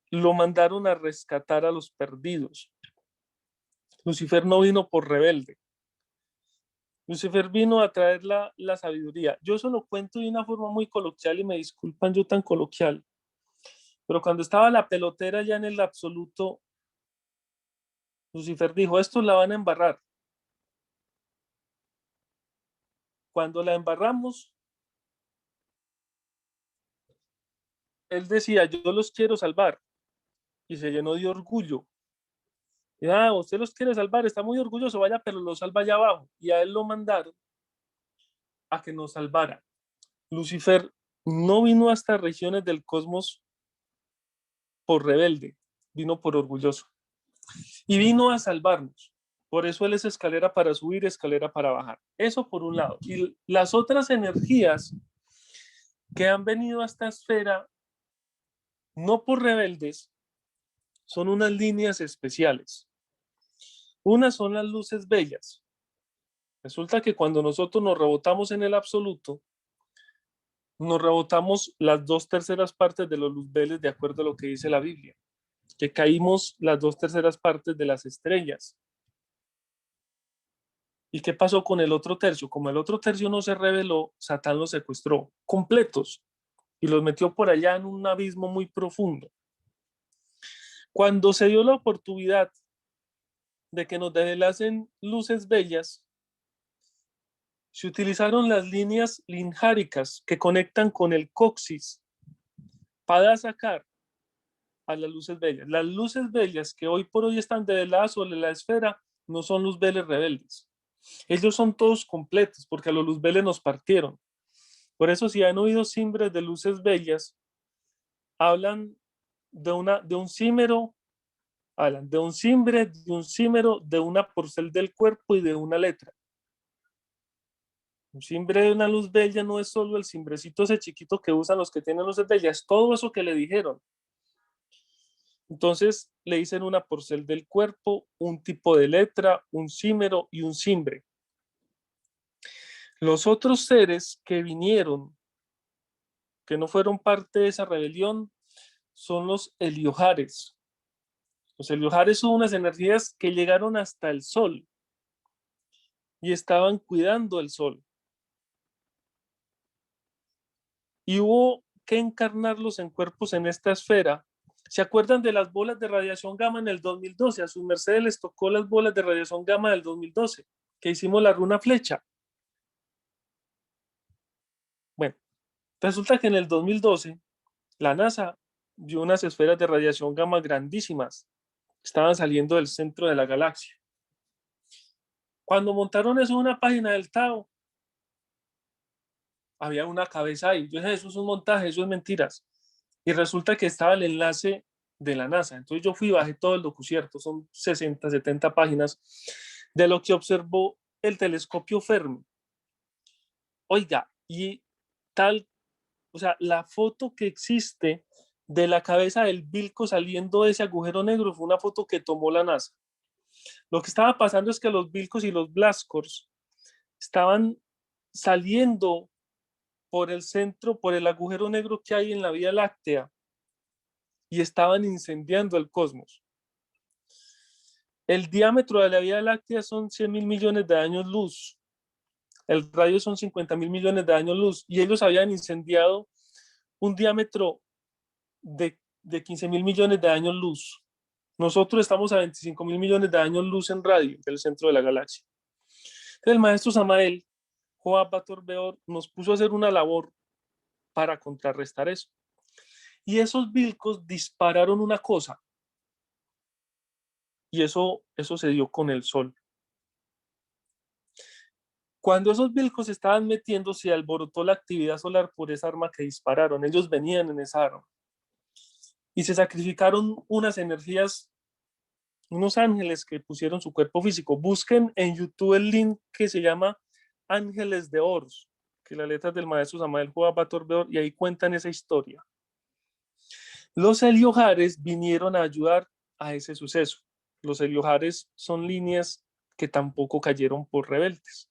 lo mandaron a rescatar a los perdidos. Lucifer no vino por rebelde. Lucifer vino a traer la sabiduría. Yo eso lo cuento de una forma muy coloquial y me disculpan yo tan coloquial. Pero cuando estaba la pelotera ya en el absoluto, Lucifer dijo, estos la van a embarrar. Cuando la embarramos, él decía, yo los quiero salvar. Y se llenó de orgullo. Y, usted los quiere salvar, está muy orgulloso, vaya, pero lo salva allá abajo. Y a él lo mandaron a que nos salvara. Lucifer no vino a estas regiones del cosmos por rebelde, vino por orgulloso. Y vino a salvarnos. Por eso él es escalera para subir, escalera para bajar. Eso por un lado. Y las otras energías que han venido a esta esfera no por rebeldes, son unas líneas especiales. Unas son las luces bellas. Resulta que cuando nosotros nos rebotamos en el absoluto, nos rebotamos las 2/3 de los luzbeles de acuerdo a lo que dice la Biblia, que caímos las 2/3 de las estrellas. ¿Y qué pasó con el otro tercio? Como el otro tercio no se rebeló, Satán los secuestró completos y los metió por allá en un abismo muy profundo. Cuando se dio la oportunidad de que nos develasen luces bellas, se utilizaron las líneas linjáricas que conectan con el coxis para sacar a las luces bellas. Las luces bellas que hoy por hoy están develadas sobre la esfera no son luzbeles rebeldes. Ellos son todos completos porque a los luzbeles nos partieron. Por eso si han oído cimbres de luces bellas, hablan de un címero, hablan de un cimbre, de un címero, de una porcel del cuerpo y de una letra. Un cimbre de una luz bella no es solo el cimbrecito ese chiquito que usan los que tienen luces bellas, es todo eso que le dijeron. Entonces le dicen una porcel del cuerpo, un tipo de letra, un címero y un cimbre. Los otros seres que vinieron, que no fueron parte de esa rebelión, son los heliojares. Los heliojares son unas energías que llegaron hasta el sol y estaban cuidando el sol. Y hubo que encarnarlos en cuerpos en esta esfera. ¿Se acuerdan de las bolas de radiación gamma en el 2012? A sus mercedes les tocó las bolas de radiación gamma del 2012, que hicimos la runa flecha. Bueno, resulta que en el 2012 la NASA vio unas esferas de radiación gamma grandísimas. Estaban saliendo del centro de la galaxia. Cuando montaron eso en una página del Tao, había una cabeza ahí. Yo dije, eso es un montaje, eso es mentiras. Y resulta que estaba el enlace de la NASA. Entonces yo fui y bajé todo el docucierto, son 60, 70 páginas, de lo que observó el telescopio Fermi. Oiga, y tal, o sea, la foto que existe de la cabeza del Vilco saliendo de ese agujero negro fue una foto que tomó la NASA. Lo que estaba pasando es que los Vilcos y los Blaskors estaban saliendo por el centro, por el agujero negro que hay en la Vía Láctea y estaban incendiando el cosmos. El diámetro de la Vía Láctea son 100.000 millones de años luz. El radio son 50.000 millones de años luz y ellos habían incendiado un diámetro de 15.000 millones de años luz. Nosotros estamos a 25.000 millones de años luz en radio del centro de la galaxia. El maestro Samael Joab Batorbeor nos puso a hacer una labor para contrarrestar eso. Y esos Vilcos dispararon una cosa. Y eso se dio con el sol. Cuando esos Vilcos estaban metiendo, se alborotó la actividad solar por esa arma que dispararon. Ellos venían en esa arma. Y se sacrificaron unas energías, unos ángeles que pusieron su cuerpo físico. Busquen en YouTube el link que se llama Ángeles de Horus, que la letra es del maestro Samael Joab Batorbeor, y ahí cuentan esa historia. Los heliojares vinieron a ayudar a ese suceso. Los heliojares son líneas que tampoco cayeron por rebeldes.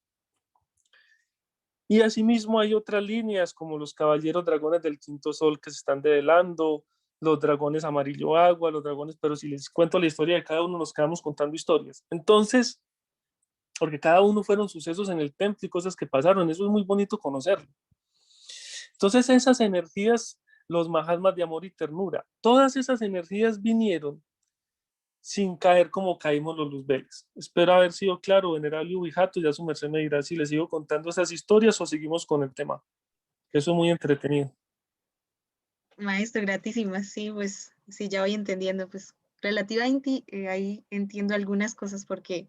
Y asimismo hay otras líneas como los caballeros dragones del quinto sol que se están develando, los dragones amarillo agua, los dragones, pero si les cuento la historia de cada uno nos quedamos contando historias. Entonces, porque cada uno fueron sucesos en el templo y cosas que pasaron, eso es muy bonito conocerlo. Entonces esas energías, los mahatmas de amor y ternura, todas esas energías vinieron sin caer como caímos los luzbeles. Espero haber sido claro, venerable Ubijato, ya su merced me dirá si les sigo contando esas historias o seguimos con el tema. Eso es muy entretenido. Maestro, gratísimas, sí, pues sí, ya voy entendiendo, pues relativamente ahí entiendo algunas cosas porque,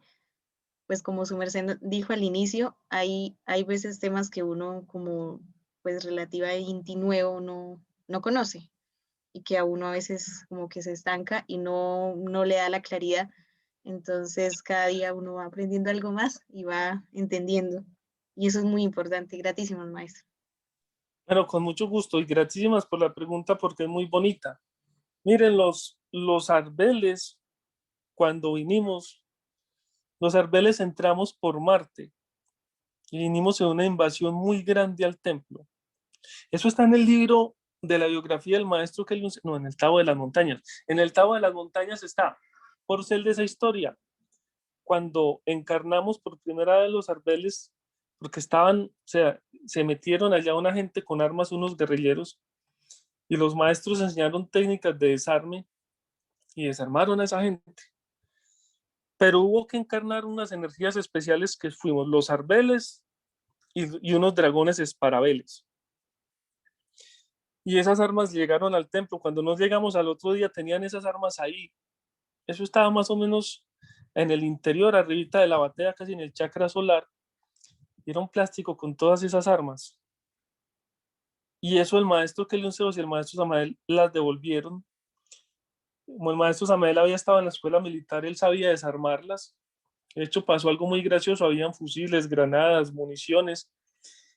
pues como su merced dijo al inicio, hay veces temas que uno como, pues relativamente nuevo no conoce y que a uno a veces como que se estanca y no le da la claridad. Entonces cada día uno va aprendiendo algo más y va entendiendo. Y eso es muy importante. Gratísimos, maestro. Bueno, con mucho gusto y gratísimas por la pregunta porque es muy bonita. Miren, los arbeles, cuando vinimos, los arbeles entramos por Marte y vinimos en una invasión muy grande al templo. Eso está en el libro de la biografía del maestro que no, en el Tao de las Montañas. En el Tao de las Montañas está, por ser de esa historia, cuando encarnamos por primera vez los arbeles, porque estaban, o sea, se metieron allá una gente con armas, unos guerrilleros, y los maestros enseñaron técnicas de desarme y desarmaron a esa gente. Pero hubo que encarnar unas energías especiales que fuimos los arbeles y unos dragones esparabeles. Y esas armas llegaron al templo. Cuando nos llegamos al otro día tenían esas armas ahí. Eso estaba más o menos en el interior, arribita de la batea, casi en el chakra solar. Y era un plástico con todas esas armas. Y eso el maestro Kelion Sebas y el maestro Samael las devolvieron. Como el maestro Samael había estado en la escuela militar, él sabía desarmarlas. De hecho, pasó algo muy gracioso. Habían fusiles, granadas, municiones.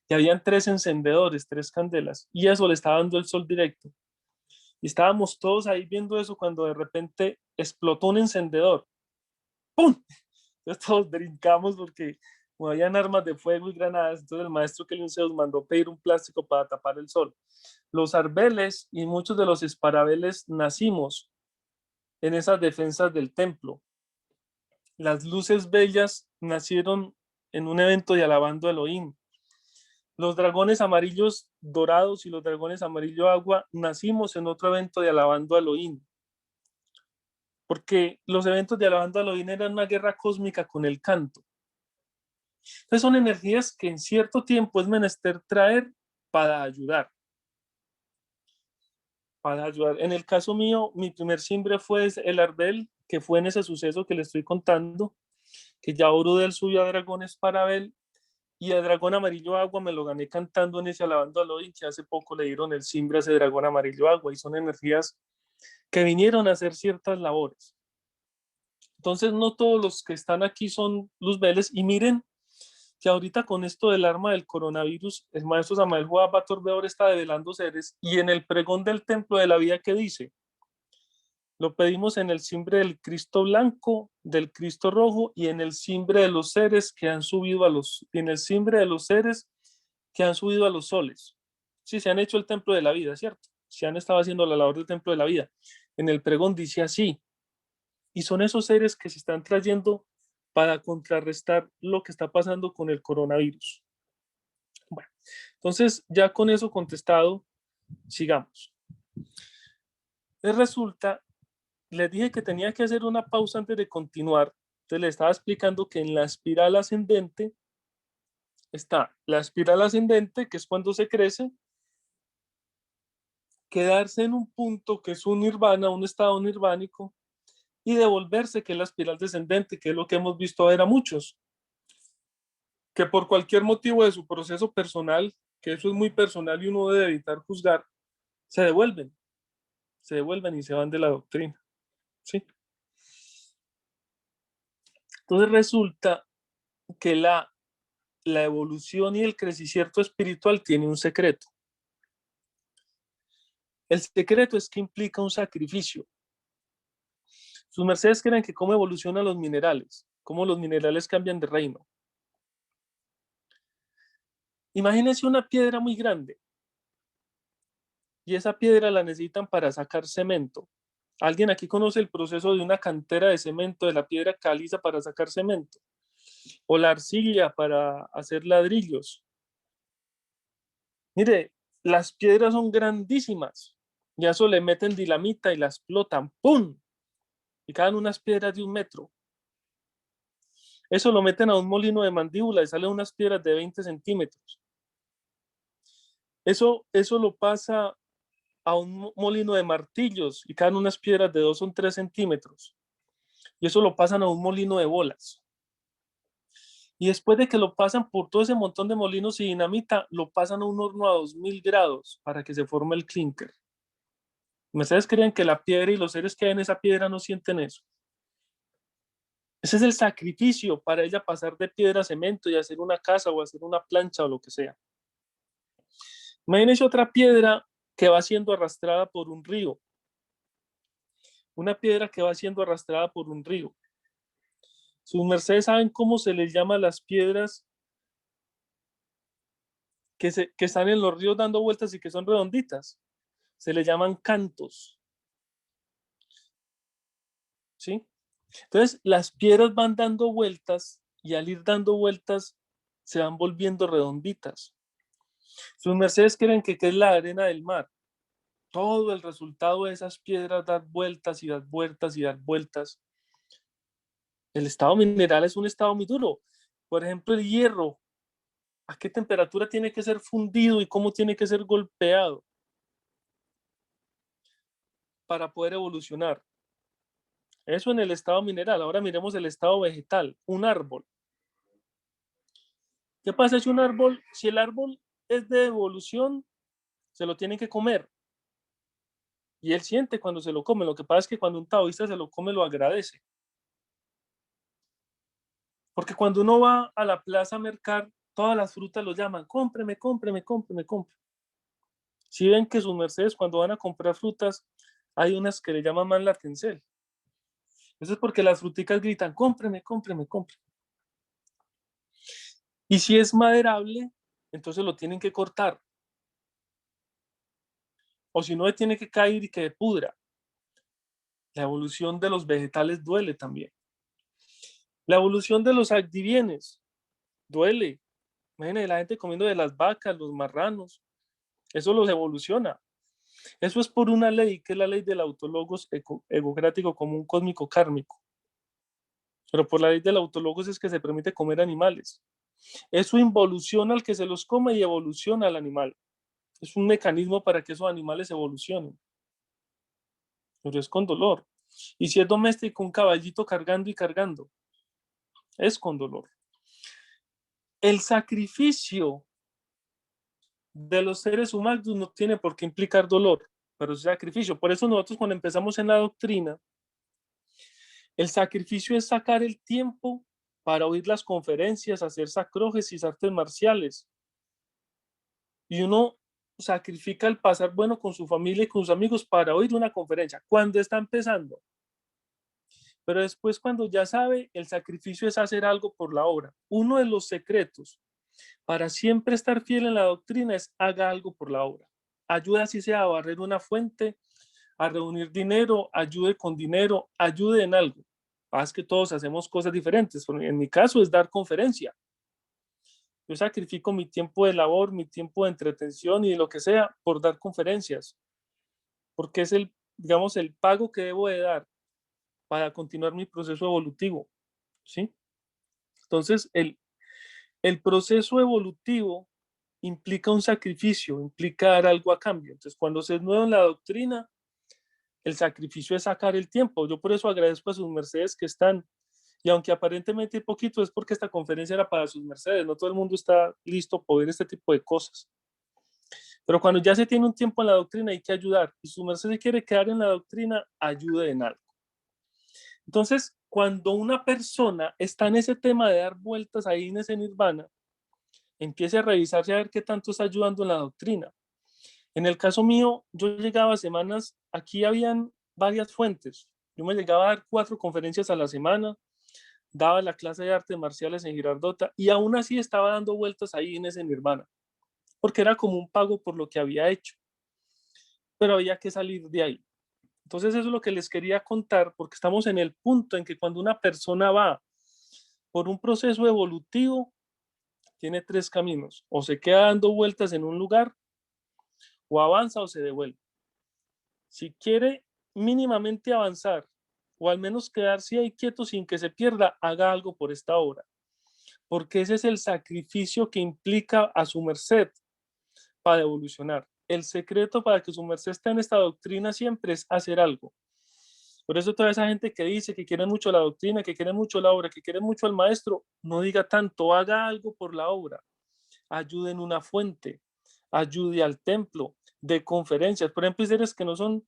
Y habían 3 encendedores, 3 candelas. Y eso le estaba dando el sol directo. Y estábamos todos ahí viendo eso cuando de repente explotó un encendedor. ¡Pum! Entonces todos brincamos porque como habían armas de fuego y granadas, entonces el maestro Kelion Sebas mandó pedir un plástico para tapar el sol. Los arbeles y muchos de los esparabeles nacimos en esas defensas del templo. Las luces bellas nacieron en un evento de alabando a Elohim. Los dragones amarillos dorados y los dragones amarillo agua nacimos en otro evento de alabando a Elohim. Porque los eventos de alabando a Elohim eran una guerra cósmica con el canto. Entonces son energías que en cierto tiempo es menester traer para ayudar. Para ayudar. En el caso mío, mi primer simbre fue el arbel, que fue en ese suceso que le estoy contando, que ya Orudel subió a dragones para Abel, y el dragón amarillo agua me lo gané cantando en ese alabando a Elohim, que hace poco le dieron el simbre a ese dragón amarillo agua, y son energías que vinieron a hacer ciertas labores. Entonces no todos los que están aquí son luzbeles, y miren que ahorita con esto del arma del coronavirus, el maestro Samael Joab Batorbeor está develando seres, y en el pregón del templo de la vida que dice, lo pedimos en el simbre del Cristo blanco, del Cristo rojo, y en el simbre de los seres que han subido a los, en el simbre de los seres que han subido a los soles. Sí, se han hecho el templo de la vida, ¿cierto? Se han estado haciendo la labor del templo de la vida. En el pregón dice así, y son esos seres que se están trayendo para contrarrestar lo que está pasando con el coronavirus. Bueno, entonces ya con eso contestado, sigamos. Resulta, les dije que tenía que hacer una pausa antes de continuar. Entonces les estaba explicando que en la espiral ascendente está la espiral ascendente, que es cuando se crece, quedarse en un punto que es un nirvana, un estado nirvánico, y devolverse, que es la espiral descendente, que es lo que hemos visto ver a muchos, que por cualquier motivo de su proceso personal, que eso es muy personal y uno debe evitar juzgar, se devuelven y se van de la doctrina, ¿sí? Entonces resulta que la evolución y el crecimiento espiritual tiene un secreto. El secreto es que implica un sacrificio. Sus mercedes creen que cómo evolucionan los minerales, cómo los minerales cambian de reino. Imagínense una piedra muy grande y esa piedra la necesitan para sacar cemento. ¿Alguien aquí conoce el proceso de una cantera de cemento, de la piedra caliza para sacar cemento? O la arcilla para hacer ladrillos. Mire, las piedras son grandísimas. Y a eso le meten dinamita y la explotan. ¡Pum! Y caen unas piedras de 1 metro. Eso lo meten a un molino de mandíbula y salen unas piedras de 20 centímetros. Eso lo pasa a un molino de martillos y caen unas piedras de 2 o 3 centímetros. Y eso lo pasan a un molino de bolas. Y después de que lo pasan por todo ese montón de molinos y dinamita, lo pasan a un horno a 2000 grados para que se forme el clinker. ¿Ustedes creen que la piedra y los seres que hay en esa piedra no sienten eso? Ese es el sacrificio para ella pasar de piedra a cemento y hacer una casa o hacer una plancha o lo que sea. Imagínense otra piedra que va siendo arrastrada por un río. una piedra que va siendo arrastrada por un río. Sus mercedes saben cómo se les llama a las piedras que están en los ríos dando vueltas y que son redonditas. Se les llaman cantos. ¿Sí? Entonces, las piedras van dando vueltas y al ir dando vueltas se van volviendo redonditas. Sus mercedes creen que es la arena del mar. Todo el resultado de esas piedras dar vueltas y dar vueltas y dar vueltas. El estado mineral es un estado muy duro. Por ejemplo, el hierro, ¿a qué temperatura tiene que ser fundido y cómo tiene que ser golpeado para poder evolucionar? Eso en el estado mineral. Ahora miremos el estado vegetal, un árbol. ¿Qué pasa si si el árbol es de evolución, se lo tienen que comer? Y él siente cuando se lo come. Lo que pasa es que cuando un taoísta se lo come, lo agradece. Porque cuando uno va a la plaza a mercar, todas las frutas lo llaman, cómpreme, cómpreme, cómpreme, cómpreme. Si ven que sus mercedes cuando van a comprar frutas, hay unas que le llaman más la atención. Eso es porque las fruticas gritan, cómpreme, cómpreme, cómpreme. Y si es maderable, entonces lo tienen que cortar. O si no, tiene que caer y que pudra. La evolución de los vegetales duele también. La evolución de los adivienes duele. Imagínense la gente comiendo de las vacas, los marranos. Eso los evoluciona. Eso es por una ley, que es la ley del autologos egocrático común cósmico kármico. Pero por la ley del autologos es que se permite comer animales. Eso involuciona al que se los come y evoluciona al animal. Es un mecanismo para que esos animales evolucionen. Pero es con dolor. Y si es doméstico, un caballito cargando y cargando, es con dolor. El sacrificio de los seres humanos no tiene por qué implicar dolor, pero es sacrificio. Por eso nosotros cuando empezamos en la doctrina, el sacrificio es sacar el tiempo para oír las conferencias, hacer sacrógesis, artes marciales. Y uno sacrifica el pasar bueno con su familia y con sus amigos para oír una conferencia, cuando está empezando. Pero después, cuando ya sabe, el sacrificio es hacer algo por la obra. Uno de los secretos para siempre estar fiel en la doctrina es haga algo por la obra. Ayude así sea a barrer una fuente, a reunir dinero, ayude con dinero, ayude en algo. Es que todos hacemos cosas diferentes. En mi caso es dar conferencia. Yo sacrifico mi tiempo de labor, mi tiempo de entretención y de lo que sea por dar conferencias. Porque es digamos, el pago que debo de dar para continuar mi proceso evolutivo. ¿Sí? Entonces, el proceso evolutivo implica un sacrificio, implica dar algo a cambio. Entonces, cuando se es nuevo en la doctrina, el sacrificio es sacar el tiempo. Yo por eso agradezco a sus mercedes que están, y aunque aparentemente poquito, es porque esta conferencia era para sus mercedes. No todo el mundo está listo por ver este tipo de cosas. Pero cuando ya se tiene un tiempo en la doctrina, hay que ayudar. Y su merced se quiere quedar en la doctrina, ayude en algo. Entonces, cuando una persona está en ese tema de dar vueltas ahí en ese nirvana, empiece a revisarse a ver qué tanto está ayudando en la doctrina. En el caso mío, yo llegaba a semanas, aquí habían varias fuentes. Yo me llegaba a dar 4 conferencias a la semana, daba la clase de artes marciales en Girardota y aún así estaba dando vueltas ahí en ese nirvana, porque era como un pago por lo que había hecho. Pero había que salir de ahí. Entonces eso es lo que les quería contar, porque estamos en el punto en que cuando una persona va por un proceso evolutivo, tiene 3 caminos. O se queda dando vueltas en un lugar, o avanza o se devuelve. Si quiere mínimamente avanzar, o al menos quedarse ahí quieto sin que se pierda, haga algo por esta obra. Porque ese es el sacrificio que implica a su merced para evolucionar. El secreto para que su merced esté en esta doctrina siempre es hacer algo. Por eso toda esa gente que dice que quiere mucho la doctrina, que quiere mucho la obra, que quiere mucho al maestro, no diga tanto, haga algo por la obra. Ayude en una fuente, ayude al templo, de conferencias. Por ejemplo, hay seres que no son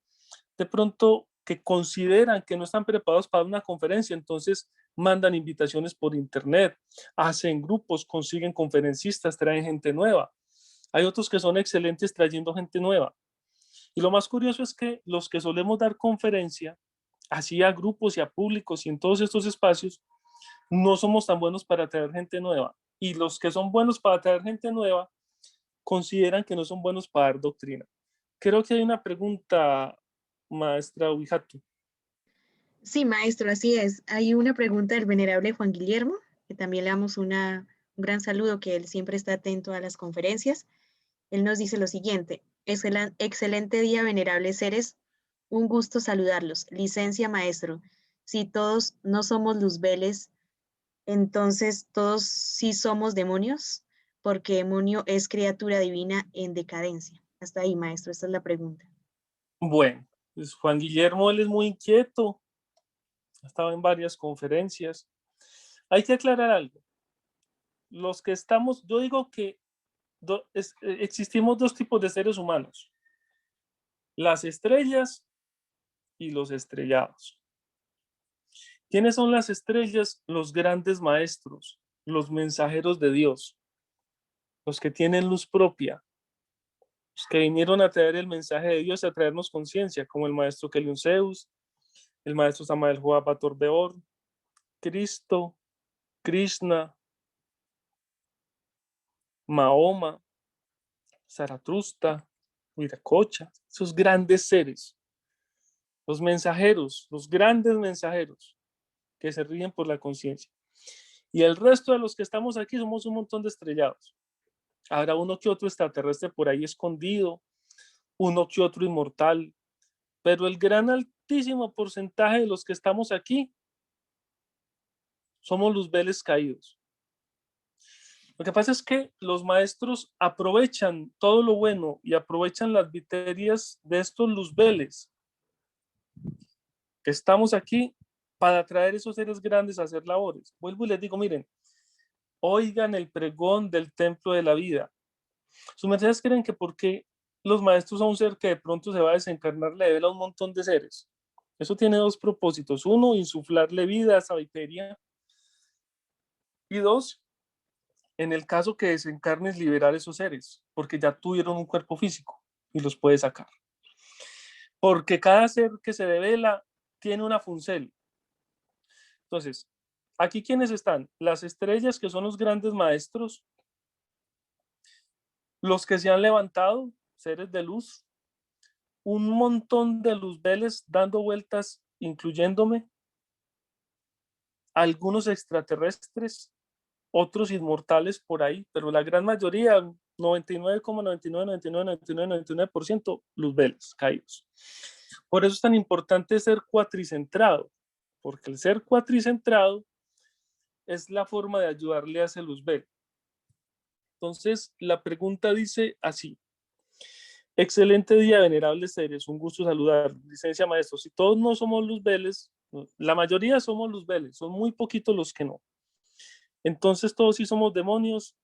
de pronto, que consideran que no están preparados para una conferencia, entonces mandan invitaciones por internet, hacen grupos, consiguen conferencistas, traen gente nueva. Hay otros que son excelentes trayendo gente nueva. Y lo más curioso es que los que solemos dar conferencia, así a grupos y a públicos y en todos estos espacios, no somos tan buenos para atraer gente nueva. Y los que son buenos para atraer gente nueva consideran que no son buenos para dar doctrina. Creo que hay una pregunta, maestra Wijatu. Sí, maestro, así es. Hay una pregunta del venerable Juan Guillermo, que también le damos un gran saludo, que él siempre está atento a las conferencias. Él nos dice lo siguiente: excelente día, venerables seres. Un gusto saludarlos. Licencia, maestro. Si todos no somos luzbeles, entonces todos sí somos demonios, porque demonio es criatura divina en decadencia. Hasta ahí, maestro, esta es la pregunta. Bueno, pues Juan Guillermo, él es muy inquieto, ha estado en varias conferencias. Hay que aclarar algo. Los que estamos, yo digo que existimos dos tipos de seres humanos: las estrellas y los estrellados. ¿Quiénes son las estrellas? Los grandes maestros, los mensajeros de Dios, los que tienen luz propia, los que vinieron a traer el mensaje de Dios y a traernos conciencia, como el maestro Kelion Zeus, el maestro Samael Joa Bator Beor, Cristo, Krishna, Mahoma, Zaratustra, Viracocha, esos grandes seres, los mensajeros, los grandes mensajeros que se ríen por la conciencia. Y el resto de los que estamos aquí somos un montón de estrellados. Habrá uno que otro extraterrestre por ahí escondido, uno que otro inmortal, pero el gran altísimo porcentaje de los que estamos aquí somos luzbeles caídos. Lo que pasa es que los maestros aprovechan todo lo bueno y aprovechan las viterias de estos luzbeles que estamos aquí para traer esos seres grandes a hacer labores. Vuelvo y les digo, miren, oigan el pregón del templo de la vida. Sus mercedes creen que porque los maestros a un ser que de pronto se va a desencarnar le debe a un montón de seres. Eso tiene dos propósitos: uno, insuflarle vida a esa viteria, y dos, en el caso que desencarnes, liberar esos seres, porque ya tuvieron un cuerpo físico y los puede sacar. Porque cada ser que se devela tiene una funcel. Entonces, aquí ¿quiénes están? Las estrellas, que son los grandes maestros, los que se han levantado, seres de luz, un montón de luzbeles dando vueltas, incluyéndome, algunos extraterrestres, otros inmortales por ahí, pero la gran mayoría, 99,999999% luzbeles caídos. Por eso es tan importante ser cuatricentrado, porque el ser cuatricentrado es la forma de ayudarle a ese luzbel. Entonces, la pregunta dice así: excelente día, venerables seres, un gusto saludar. Licencia, maestro, si todos no somos luzbeles, la mayoría somos luzbeles, son muy poquitos los que no. Entonces, todos sí somos demonios,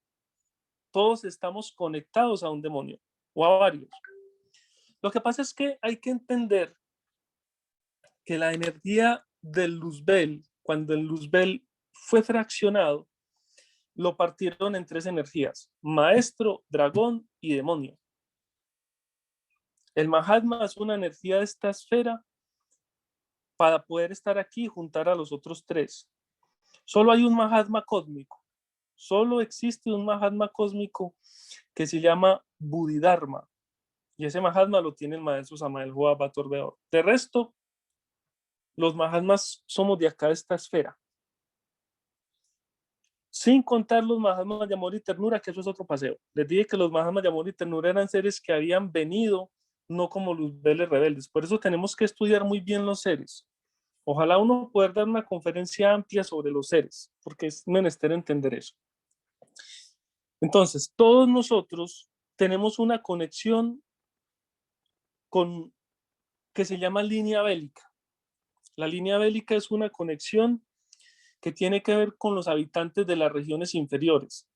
todos estamos conectados a un demonio o a varios. Lo que pasa es que hay que entender que la energía del luzbel, cuando el luzbel fue fraccionado, lo partieron en tres energías: maestro, dragón y demonio. El Mahatma es una energía de esta esfera para poder estar aquí y juntar a los otros tres. Solo hay un Mahatma cósmico, solo existe un Mahatma cósmico que se llama Bodhidharma, y ese Mahatma lo tiene el maestro Samael Joa Bator Beor. De resto, los Mahatmas somos de acá, de esta esfera, sin contar los Mahatmas de amor y ternura, que eso es otro paseo. Les dije que los Mahatmas de amor y ternura eran seres que habían venido, no como luzbeles rebeldes. Por eso tenemos que estudiar muy bien los seres. Ojalá uno pueda dar una conferencia amplia sobre los seres, porque es menester entender eso. Entonces, todos nosotros tenemos una conexión que se llama línea bélica. La línea bélica es una conexión que tiene que ver con los habitantes de las regiones inferiores.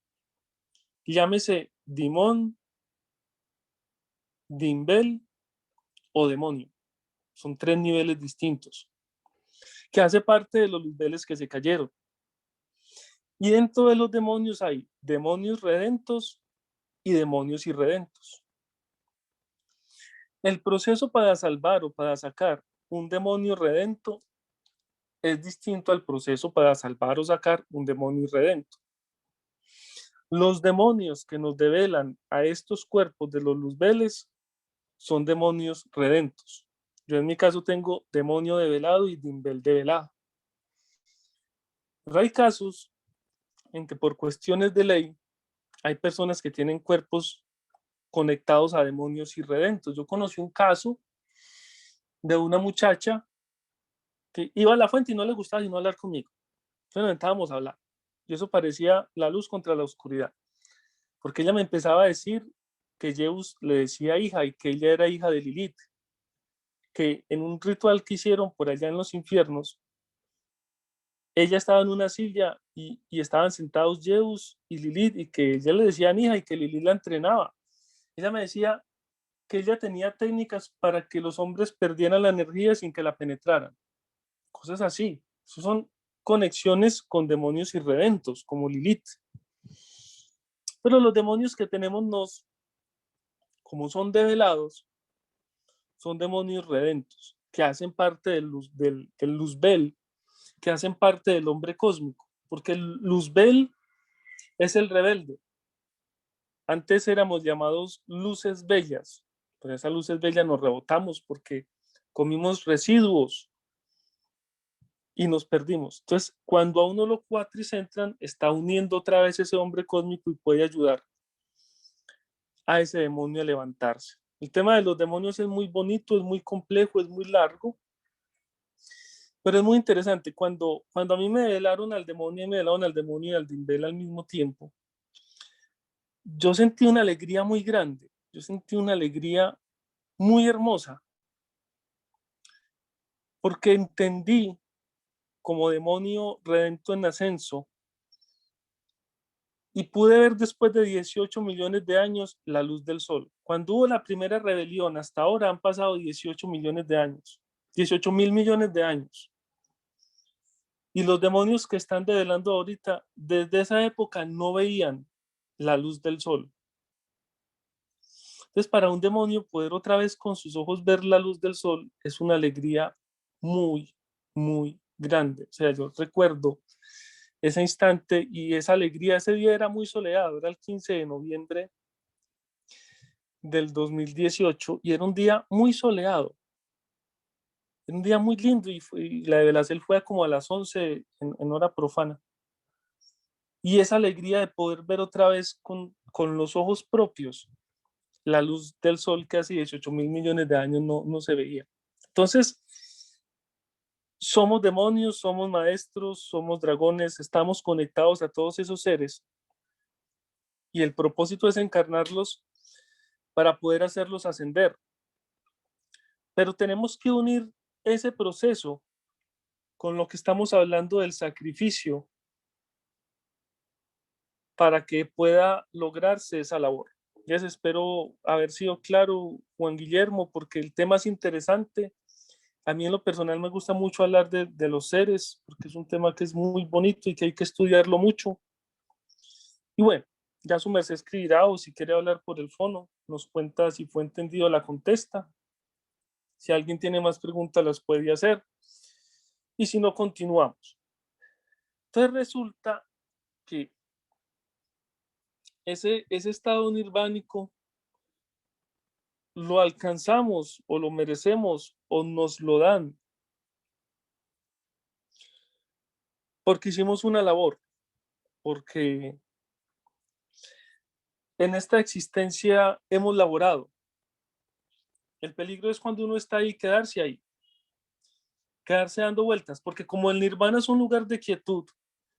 Llámese Dimón, Dimbel o demonio. Son tres niveles distintos, que hace parte de los niveles que se cayeron. Y dentro de los demonios hay demonios redentos y demonios irredentos. El proceso para salvar o para sacar un demonio redento es distinto al proceso para salvar o sacar un demonio irredento. Los demonios que nos develan a estos cuerpos de los luzbeles son demonios redentos. Yo en mi caso tengo demonio develado y dimbel develado. Pero hay casos en que por cuestiones de ley hay personas que tienen cuerpos conectados a demonios irredentos. Yo conocí un caso de una muchacha que iba a la fuente y no le gustaba sino hablar conmigo. Entonces nos sentábamos a hablar. Y eso parecía la luz contra la oscuridad. Porque ella me empezaba a decir que Zeus le decía hija y que ella era hija de Lilith. Que en un ritual que hicieron por allá en los infiernos, ella estaba en una silla y estaban sentados Zeus y Lilith y que ella le decían hija y que Lilith la entrenaba. Ella me decía que ella tenía técnicas para que los hombres perdieran la energía sin que la penetraran. Cosas así. Eso son conexiones con demonios irredentos, como Lilith. Pero los demonios que tenemos como son develados, son demonios redentos, que hacen parte del Luzbel, que hacen parte del hombre cósmico, porque el Luzbel es el rebelde. Antes éramos llamados luces bellas, pero esas luces bellas nos rebotamos porque comimos residuos y nos perdimos. Entonces, cuando a uno lo cuatricentran, está uniendo otra vez ese hombre cósmico y puede ayudar a ese demonio a levantarse. El tema de los demonios es muy bonito, es muy complejo, es muy largo, pero es muy interesante. Cuando a mí me develaron al demonio y me develaron al demonio y al dimbel al mismo tiempo, yo sentí una alegría muy grande, yo sentí una alegría muy hermosa, porque entendí como demonio redento en ascenso y pude ver después de 18 millones de años la luz del sol. Cuando hubo la primera rebelión, hasta ahora han pasado 18 millones de años, 18.000 millones de años. Y los demonios que están develando ahorita, desde esa época no veían la luz del sol. Entonces, para un demonio poder otra vez con sus ojos ver la luz del sol es una alegría muy, muy grande. O sea, yo recuerdo ese instante y esa alegría, ese día era muy soleado, era el 15 de noviembre del 2018 y era un día muy soleado, era un día muy lindo y la de Belacel fue como a las 11 en hora profana. Y esa alegría de poder ver otra vez con los ojos propios la luz del sol que hace 18.000 millones de años no se veía. Entonces, somos demonios, somos maestros, somos dragones, estamos conectados a todos esos seres y el propósito es encarnarlos para poder hacerlos ascender. Pero tenemos que unir ese proceso con lo que estamos hablando del sacrificio para que pueda lograrse esa labor. Les espero haber sido claro, Juan Guillermo, porque el tema es interesante. A mí en lo personal me gusta mucho hablar de los seres, porque es un tema que es muy bonito y que hay que estudiarlo mucho. Y bueno, ya su merced escribirá o si quiere hablar por el fono, nos cuenta si fue entendido, la contesta. Si alguien tiene más preguntas, las puede hacer. Y si no, continuamos. Entonces resulta que ese estado nirvánico lo alcanzamos o lo merecemos o nos lo dan porque hicimos una labor, porque en esta existencia hemos laborado. El peligro es cuando uno está ahí, quedarse dando vueltas, porque como el nirvana es un lugar de quietud,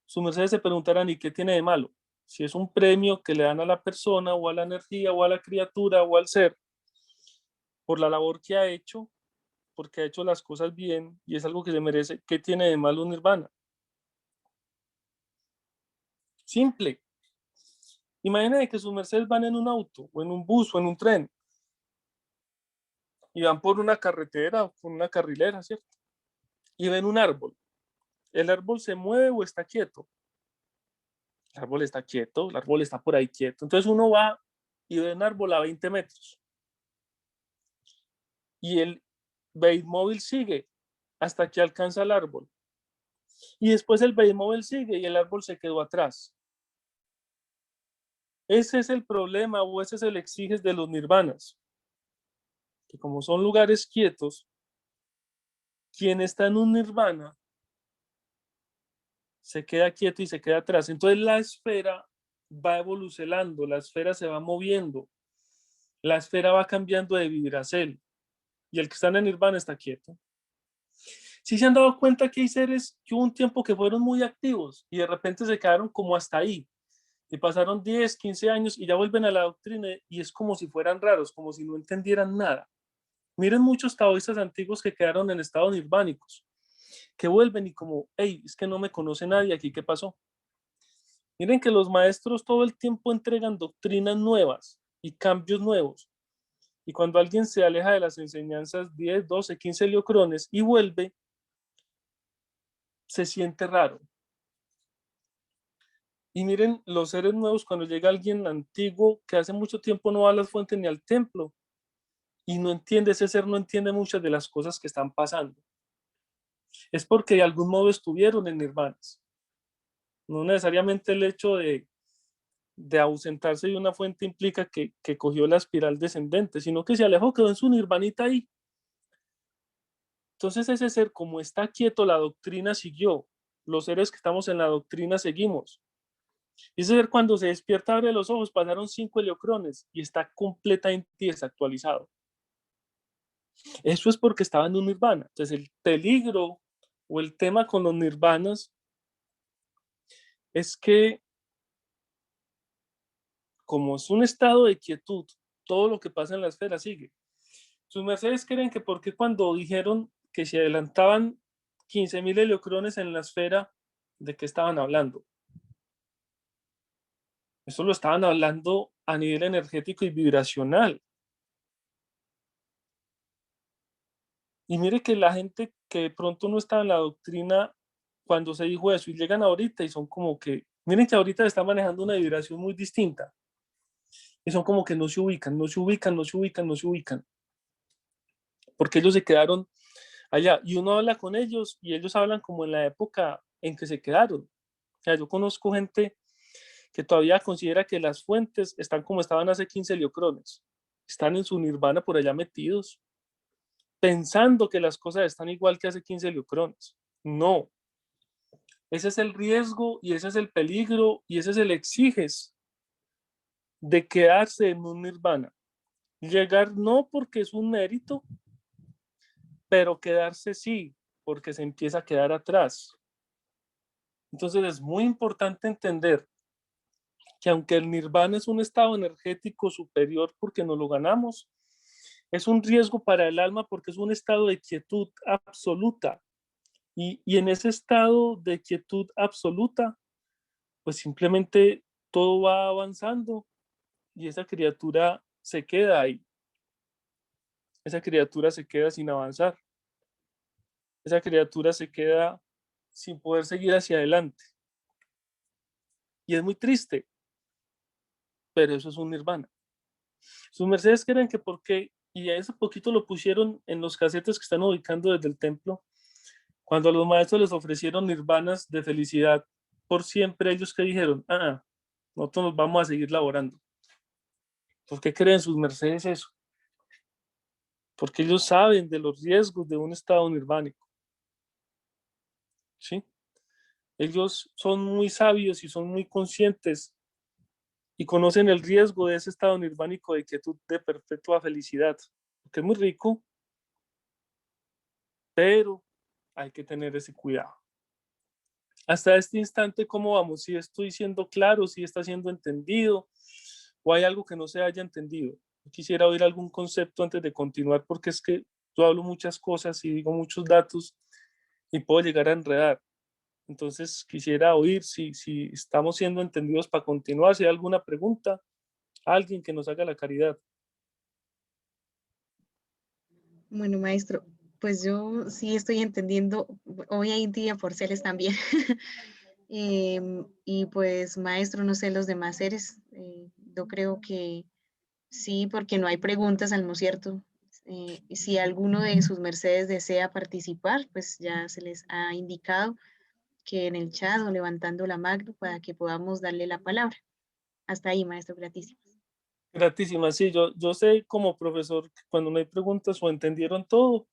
su merced se preguntarán, ¿y qué tiene de malo? Si es un premio que le dan a la persona o a la energía o a la criatura o al ser por la labor que ha hecho, porque ha hecho las cosas bien y es algo que se merece, ¿qué tiene de malo un nirvana? Simple. Imagínense que sus mercedes van en un auto o en un bus o en un tren y van por una carretera o por una carrilera, ¿cierto? Y ven un árbol. ¿El árbol se mueve o está quieto? El árbol está quieto, el árbol está por ahí quieto. Entonces uno va y ve un árbol a 20 metros. Y Batemóvil sigue hasta que alcanza el árbol. Y después el Batemóvil sigue y el árbol se quedó atrás. Ese es el problema o ese es el exiges de los nirvanas. Que como son lugares quietos, quien está en un nirvana se queda quieto y se queda atrás. Entonces la esfera va evolucionando, la esfera se va moviendo, la esfera va cambiando de vibracel y el que está en el nirvana está quieto. Si se han dado cuenta que hay seres que hubo un tiempo que fueron muy activos y de repente se quedaron como hasta ahí y pasaron 10, 15 años y ya vuelven a la doctrina y es como si fueran raros, como si no entendieran nada. Miren muchos taoístas antiguos que quedaron en estados nirvánicos, que vuelven y como, hey, es que no me conoce nadie aquí, ¿qué pasó? Miren que los maestros todo el tiempo entregan doctrinas nuevas y cambios nuevos. Y cuando alguien se aleja de las enseñanzas 10, 12, 15 leocrones y vuelve, se siente raro. Y miren los seres nuevos cuando llega alguien antiguo que hace mucho tiempo no va a las fuentes ni al templo y no entiende, ese ser no entiende muchas de las cosas que están pasando. Es porque de algún modo estuvieron en nirvanas. No necesariamente el hecho de ausentarse de una fuente implica que cogió la espiral descendente, sino que se alejó, quedó en su nirvanita ahí. Entonces ese ser, como está quieto, la doctrina siguió. Los seres que estamos en la doctrina seguimos. Y ese ser cuando se despierta, abre los ojos, pasaron 5 heliocrones y está completamente desactualizado. Eso es porque estaba en un nirvana. Entonces el peligro o el tema con los nirvanas es que como es un estado de quietud, todo lo que pasa en la esfera sigue. Sus mercedes creen que porque cuando dijeron que se adelantaban 15.000 heliocrones en la esfera, ¿de qué estaban hablando? Eso lo estaban hablando a nivel energético y vibracional. Y mire que la gente que de pronto no está en la doctrina, cuando se dijo eso, y llegan ahorita y son como que, miren que ahorita están manejando una vibración muy distinta. Y son como que no se ubican, no se ubican, no se ubican, no se ubican. Porque ellos se quedaron allá. Y uno habla con ellos y ellos hablan como en la época en que se quedaron. O sea, yo conozco gente que todavía considera que las fuentes están como estaban hace 15 heliocrones. Están en su nirvana por allá metidos, pensando que las cosas están igual que hace 15 heliocrones. No. Ese es el riesgo y ese es el peligro y ese es el exiges de quedarse en un nirvana. Llegar no porque es un mérito, pero quedarse sí, porque se empieza a quedar atrás. Entonces es muy importante entender que aunque el nirvana es un estado energético superior porque nos lo ganamos, es un riesgo para el alma porque es un estado de quietud absoluta. Y en ese estado de quietud absoluta, pues simplemente todo va avanzando y esa criatura se queda ahí. Esa criatura se queda sin avanzar. Esa criatura se queda sin poder seguir hacia adelante. Y es muy triste, pero eso es un nirvana. Sus mercedes creen que porque, y a ese poquito lo pusieron en los casetes que están ubicando desde el templo, cuando a los maestros les ofrecieron nirvanas de felicidad por siempre, ellos que dijeron, nosotros nos vamos a seguir laborando. ¿Por qué creen sus mercedes eso? Porque ellos saben de los riesgos de un estado nirvánico. ¿Sí? Ellos son muy sabios y son muy conscientes y conocen el riesgo de ese estado nirvánico de quietud de perpetua felicidad, que es muy rico, pero hay que tener ese cuidado. Hasta este instante, ¿cómo vamos? Si estoy siendo claro, si está siendo entendido o hay algo que no se haya entendido. Quisiera oír algún concepto antes de continuar porque es que yo hablo muchas cosas y digo muchos datos y puedo llegar a enredar. Entonces quisiera oír si estamos siendo entendidos para continuar, si hay alguna pregunta, alguien que nos haga la caridad. Bueno, maestro, pues yo sí estoy entendiendo. Hoy hay día por seres también. Y pues, maestro, no sé, los demás seres, yo creo que sí, porque no hay preguntas al no cierto. Si alguno de sus mercedes desea participar, pues ya se les ha indicado que en el chat o levantando la mano para que podamos darle la palabra. Hasta ahí, maestro, gratísimas. Gratísimas, sí, yo sé como profesor que cuando no hay preguntas o entendieron todo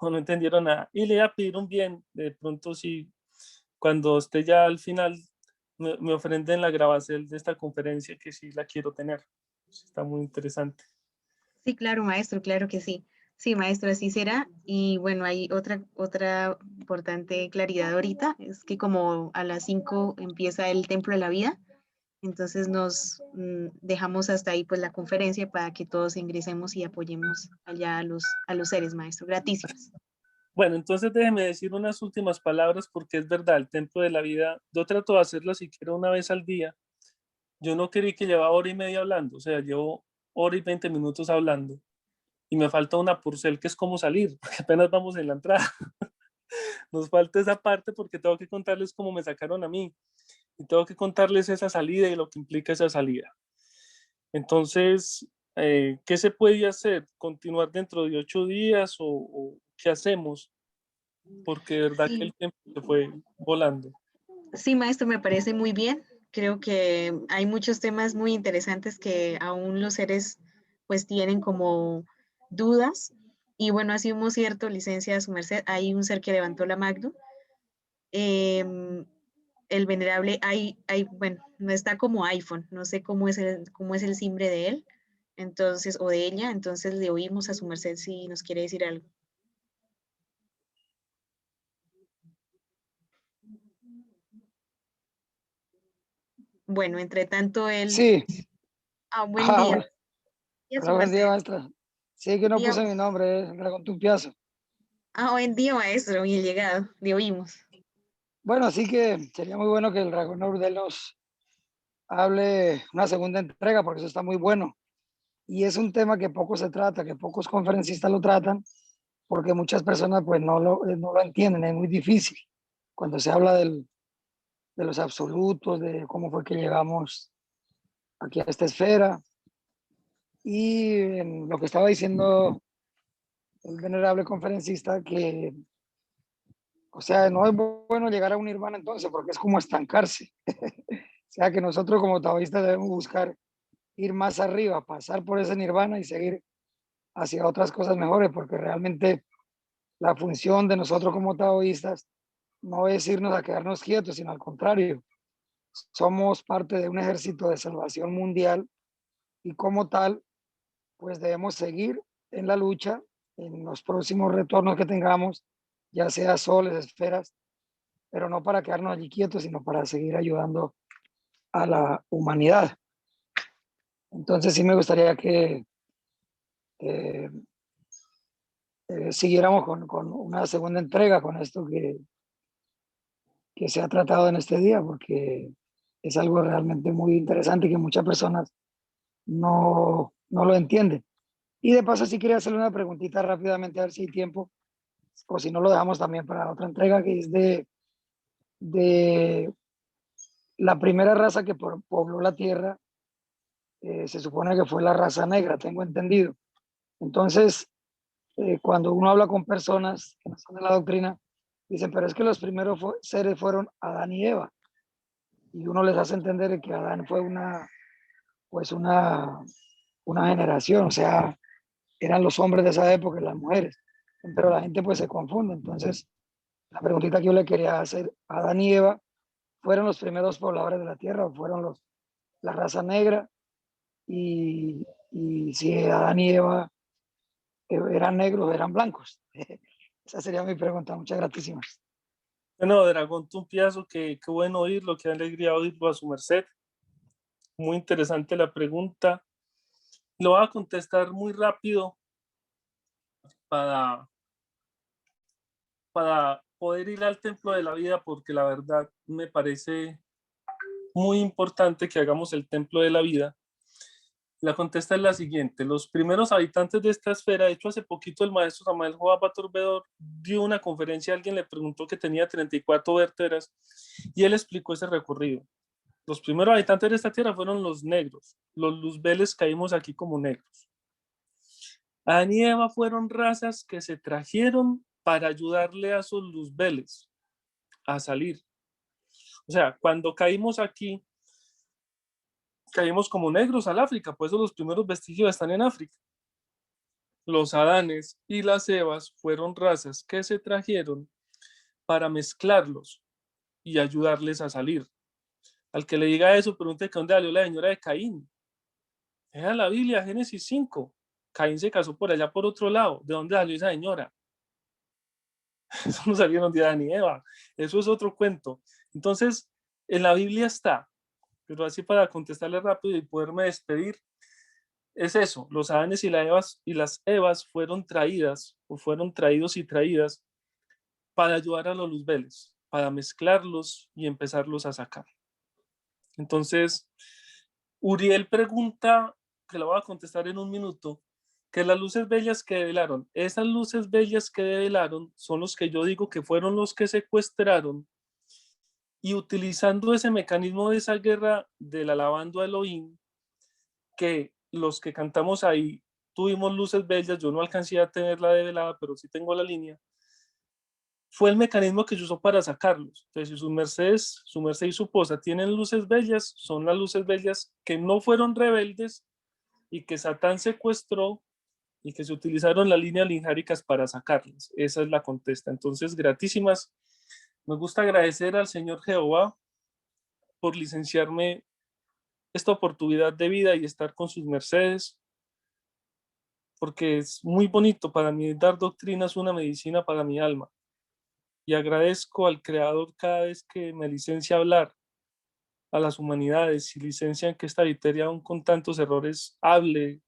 o no entendieron nada y le voy a pedir un bien, de pronto si cuando esté ya al final me ofrenden la grabación de esta conferencia que sí la quiero tener, está muy interesante. Sí, claro, maestro, claro que sí. Sí, maestro, así será. Y bueno, hay otra importante claridad ahorita, es que como a las 5 empieza el Templo de la Vida, entonces nos dejamos hasta ahí pues la conferencia para que todos ingresemos y apoyemos allá a los seres, maestro. Gratísimas. Bueno, entonces déjeme decir unas últimas palabras porque es verdad, el Templo de la Vida, yo trato de hacerlo siquiera una vez al día. Yo no creí que llevaba hora y media hablando, o sea, llevo hora y 20 minutos hablando y me falta una porcel que es como salir, porque apenas vamos en la entrada. Nos falta esa parte porque tengo que contarles cómo me sacaron a mí y tengo que contarles esa salida y lo que implica esa salida. Entonces, ¿qué se puede hacer? ¿Continuar dentro de 8 días o qué hacemos? Porque de verdad que Sí, el tiempo se fue volando. sí, maestro, me parece muy bien. Creo que hay muchos temas muy interesantes que aún los seres pues tienen como dudas. Y bueno, así hubo cierto, licencia a su merced. Hay un ser que levantó la mano. El venerable, bueno, no está como iPhone, no sé cómo es el simbre de él, entonces, o de ella, entonces le oímos a su merced si nos quiere decir algo. Bueno, entre tanto, él, Sí, buen día. hola, Y a su hola, buen día, merced. maestra. Sí, que Buen no día. puse mi nombre, es Dragón Tumpiazo. Buen día, maestro, bien llegado, le oímos. Bueno, así que sería muy bueno que el Dragón Urdel nos hable una segunda entrega, porque eso está muy bueno. Y es un tema que poco se trata, que pocos conferencistas lo tratan, porque muchas personas pues no lo entienden, es muy difícil. Cuando se habla de los absolutos, de cómo fue que llegamos aquí a esta esfera. Y lo que estaba diciendo el venerable conferencista, que o sea, no es bueno llegar a un nirvana entonces, porque es como estancarse. O sea, que nosotros como taoístas debemos buscar ir más arriba, pasar por ese nirvana y seguir hacia otras cosas mejores, porque realmente la función de nosotros como taoístas no es irnos a quedarnos quietos, sino al contrario, somos parte de un ejército de salvación mundial y como tal, pues debemos seguir en la lucha, en los próximos retornos que tengamos, ya sea soles, esferas, pero no para quedarnos allí quietos, sino para seguir ayudando a la humanidad. Entonces sí me gustaría que eh, siguiéramos con una segunda entrega con esto que se ha tratado en este día, porque es algo realmente muy interesante que muchas personas no lo entienden. Y de paso sí quería hacerle una preguntita rápidamente, a ver si hay tiempo, o si no lo dejamos también para otra entrega, que es de la primera raza que pobló la Tierra. Se supone que fue la raza negra, tengo entendido. Entonces, cuando uno habla con personas que no son de la doctrina, dicen, pero es que los primeros seres fueron Adán y Eva. Y uno les hace entender que Adán fue pues una generación, o sea, eran los hombres de esa época y las mujeres. Pero la gente pues se confunde. Entonces, la preguntita que yo le quería hacer, ¿Adán y Eva fueron los primeros pobladores de la tierra o fueron la raza negra? Y si Adán y Eva eran negros, eran blancos. Esa sería mi pregunta. Muchas gracias. Bueno, Dragón Tumpiazo, qué bueno oírlo, qué alegría oírlo a su merced. Muy interesante la pregunta. Lo voy a contestar muy rápido para, para poder ir al templo de la vida, porque la verdad me parece muy importante que hagamos el templo de la vida. La contesta es la siguiente: los primeros habitantes de esta esfera, de hecho hace poquito el maestro Samael Joab Batorbedor dio una conferencia, alguien le preguntó que tenía 34 vértebras y él explicó ese recorrido. Los primeros habitantes de esta tierra fueron los negros, los luzbeles caímos aquí como negros. Adán y Eva fueron razas que se trajeron para ayudarle a sus luzbeles a salir. O sea, cuando caímos aquí, caímos como negros al África, por eso los primeros vestigios están en África. Los Adanes y las Evas fueron razas que se trajeron para mezclarlos y ayudarles a salir. Al que le diga eso, pregunte que dónde salió la señora de Caín. Es a la Biblia, Génesis 5. Caín se casó por allá por otro lado. ¿De dónde salió esa señora? Eso no salieron de Adán y Eva. Eso es otro cuento. Entonces, en la Biblia está, pero así para contestarle rápido y poderme despedir, es eso. Los Adanes y las Evas fueron traídas, o fueron traídos y traídas para ayudar a los luzbeles, para mezclarlos y empezarlos a sacar. Entonces, Uriel pregunta, que la voy a contestar en un minuto, que las luces bellas que develaron, esas luces bellas que develaron son los que yo digo que fueron los que secuestraron y utilizando ese mecanismo de esa guerra del alabando a Elohim, que los que cantamos ahí tuvimos luces bellas, yo no alcancé a tener la develada, pero sí tengo la línea, fue el mecanismo que se usó para sacarlos. Entonces, si su merced y su esposa tienen luces bellas, son las luces bellas que no fueron rebeldes y que Satán secuestró y que se utilizaron las líneas linjáricas para sacarlas. Esa es la contesta. Entonces, gratísimas. Me gusta agradecer al Señor Jehová por licenciarme esta oportunidad de vida y estar con sus mercedes, porque es muy bonito para mí. Dar doctrina es una medicina para mi alma. Y agradezco al Creador cada vez que me licencia a hablar a las humanidades y licencian que esta literaria, aún con tantos errores, hable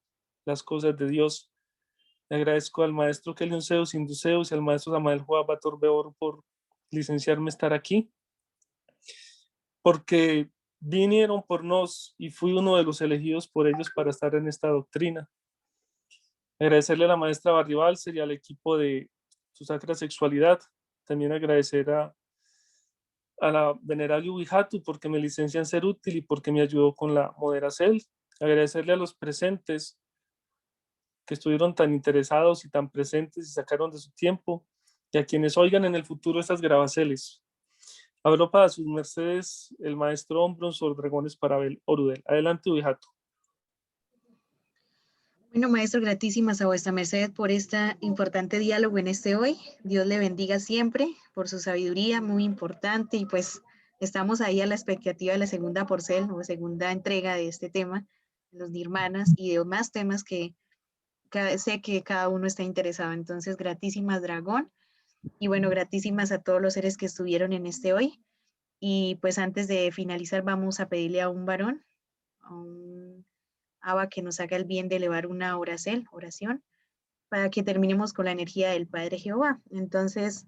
las cosas de Dios. Le agradezco al maestro Kelion Zeus Induceus y al maestro Samael Joab Bator Beor por licenciarme a estar aquí, porque vinieron por nos y fui uno de los elegidos por ellos para estar en esta doctrina. Agradecerle a la maestra Barribalser y al equipo de su sacra sexualidad. También agradecer a la venerable Ubijatu porque me licencia en ser útil y porque me ayudó con la Moderacel. Agradecerle a los presentes que estuvieron tan interesados y tan presentes y sacaron de su tiempo, y a quienes oigan en el futuro estas grabaceles. Habló para sus mercedes el maestro Hombros o Dragones para Orudel. Adelante, Ubijatu. Bueno, maestro, gratísimas a vuestra merced por este importante diálogo en este hoy. Dios le bendiga siempre por su sabiduría, muy importante, y pues estamos ahí a la expectativa de la segunda porcel o segunda entrega de este tema, los nirmanas y de más temas que sé que cada uno está interesado. Entonces, gratísimas, Dragón, y bueno, gratísimas a todos los seres que estuvieron en este hoy. Y pues antes de finalizar, vamos a pedirle a un varón, a un Abba, que nos haga el bien de elevar una oración, para que terminemos con la energía del Padre Jehová. Entonces,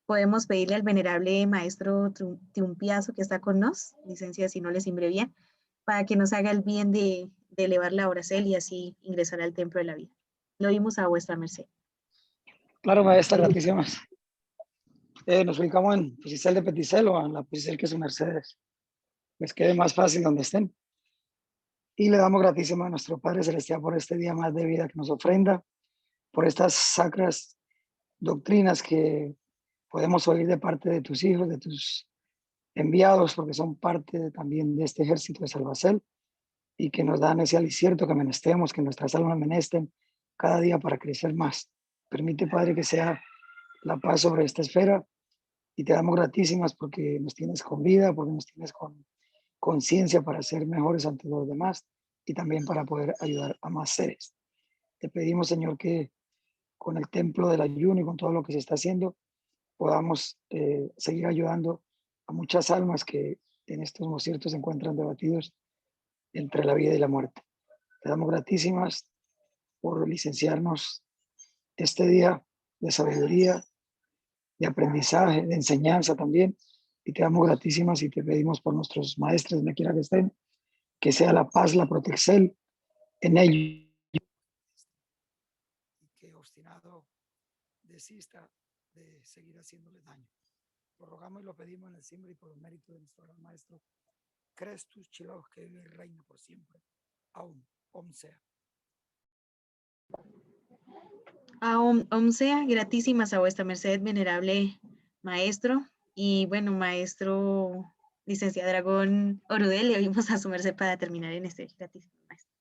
podemos pedirle al venerable maestro Triumpiazo que está con nos, licencia si no le simbre bien, para que nos haga el bien de elevar la oracel y así ingresar al templo de la vida. Lo oímos a vuestra merced. Claro, maestra, gratísimas. Nos ubicamos en Pusicel de Peticel o en la Pusicel que es su Mercedes. Les quede más fácil donde estén. Y le damos gratísimas a nuestro Padre Celestial por este día más de vida que nos ofrenda, por estas sacras doctrinas que podemos oír de parte de tus hijos, de tus enviados, porque son parte también de este ejército de Salvacel, y que nos dan ese alicierto que menestemos, que nuestras almas menesten cada día para crecer más. Permite, Padre, que sea la paz sobre esta esfera, y te damos gratísimas porque nos tienes con vida, porque nos tienes con conciencia para ser mejores ante los demás y también para poder ayudar a más seres. Te pedimos, Señor, que con el templo del ayuno y con todo lo que se está haciendo, podamos seguir ayudando a muchas almas que en estos conciertos se encuentran debatidos entre la vida y la muerte. Te damos gratísimas por licenciarnos este día de sabiduría, de aprendizaje, de enseñanza también, y te damos gratísimas y te pedimos por nuestros maestros, donde quiera que estén, que sea la paz, la protección en ellos. Y que obstinado desista de seguir haciéndole daño. Lo rogamos y lo pedimos en el Simbre y por el mérito de nuestro gran maestro Crestus Chiloh, que vive y reina por siempre. Aún, sea. Sea gratísimas a vuestra merced, venerable maestro. Y bueno, maestro, licenciado Dragón Orudel, le oímos a su merced para terminar en este gratísimo maestro.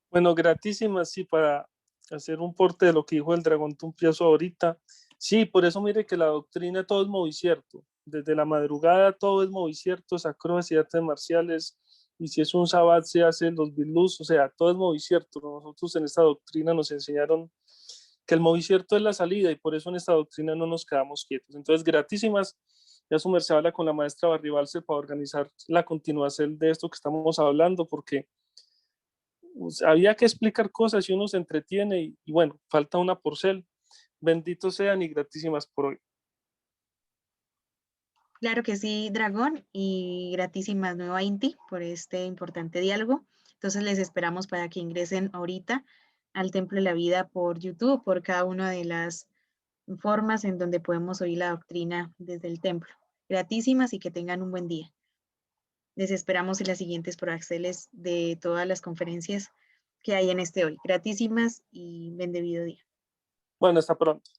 Bueno, gratísimas, sí, para hacer un porte de lo que dijo el Dragón Tumpiazo ahorita. Sí, por eso mire que la doctrina todo es movicierto. Desde la madrugada todo es movicierto, sacros y artes marciales. Y si es un sabbat se hacen los bilus, o sea, todo es movicierto. Nosotros en esta doctrina nos enseñaron que el movicierto es la salida y por eso en esta doctrina no nos quedamos quietos. Entonces, gratísimas, ya su merced habla con la maestra Barribalse para organizar la continuación de esto que estamos hablando, porque había que explicar cosas y uno se entretiene y bueno, falta una porcel. Benditos sean y gratísimas por hoy. Claro que sí, Dragón, y gratísimas nueva Inti por este importante diálogo. Entonces les esperamos para que ingresen ahorita al Templo de la Vida por YouTube, por cada una de las formas en donde podemos oír la doctrina desde el templo. Gratísimas y que tengan un buen día. Les esperamos en las siguientes proaxeles de todas las conferencias que hay en este hoy. Gratísimas y bendevido día. Bueno, hasta pronto.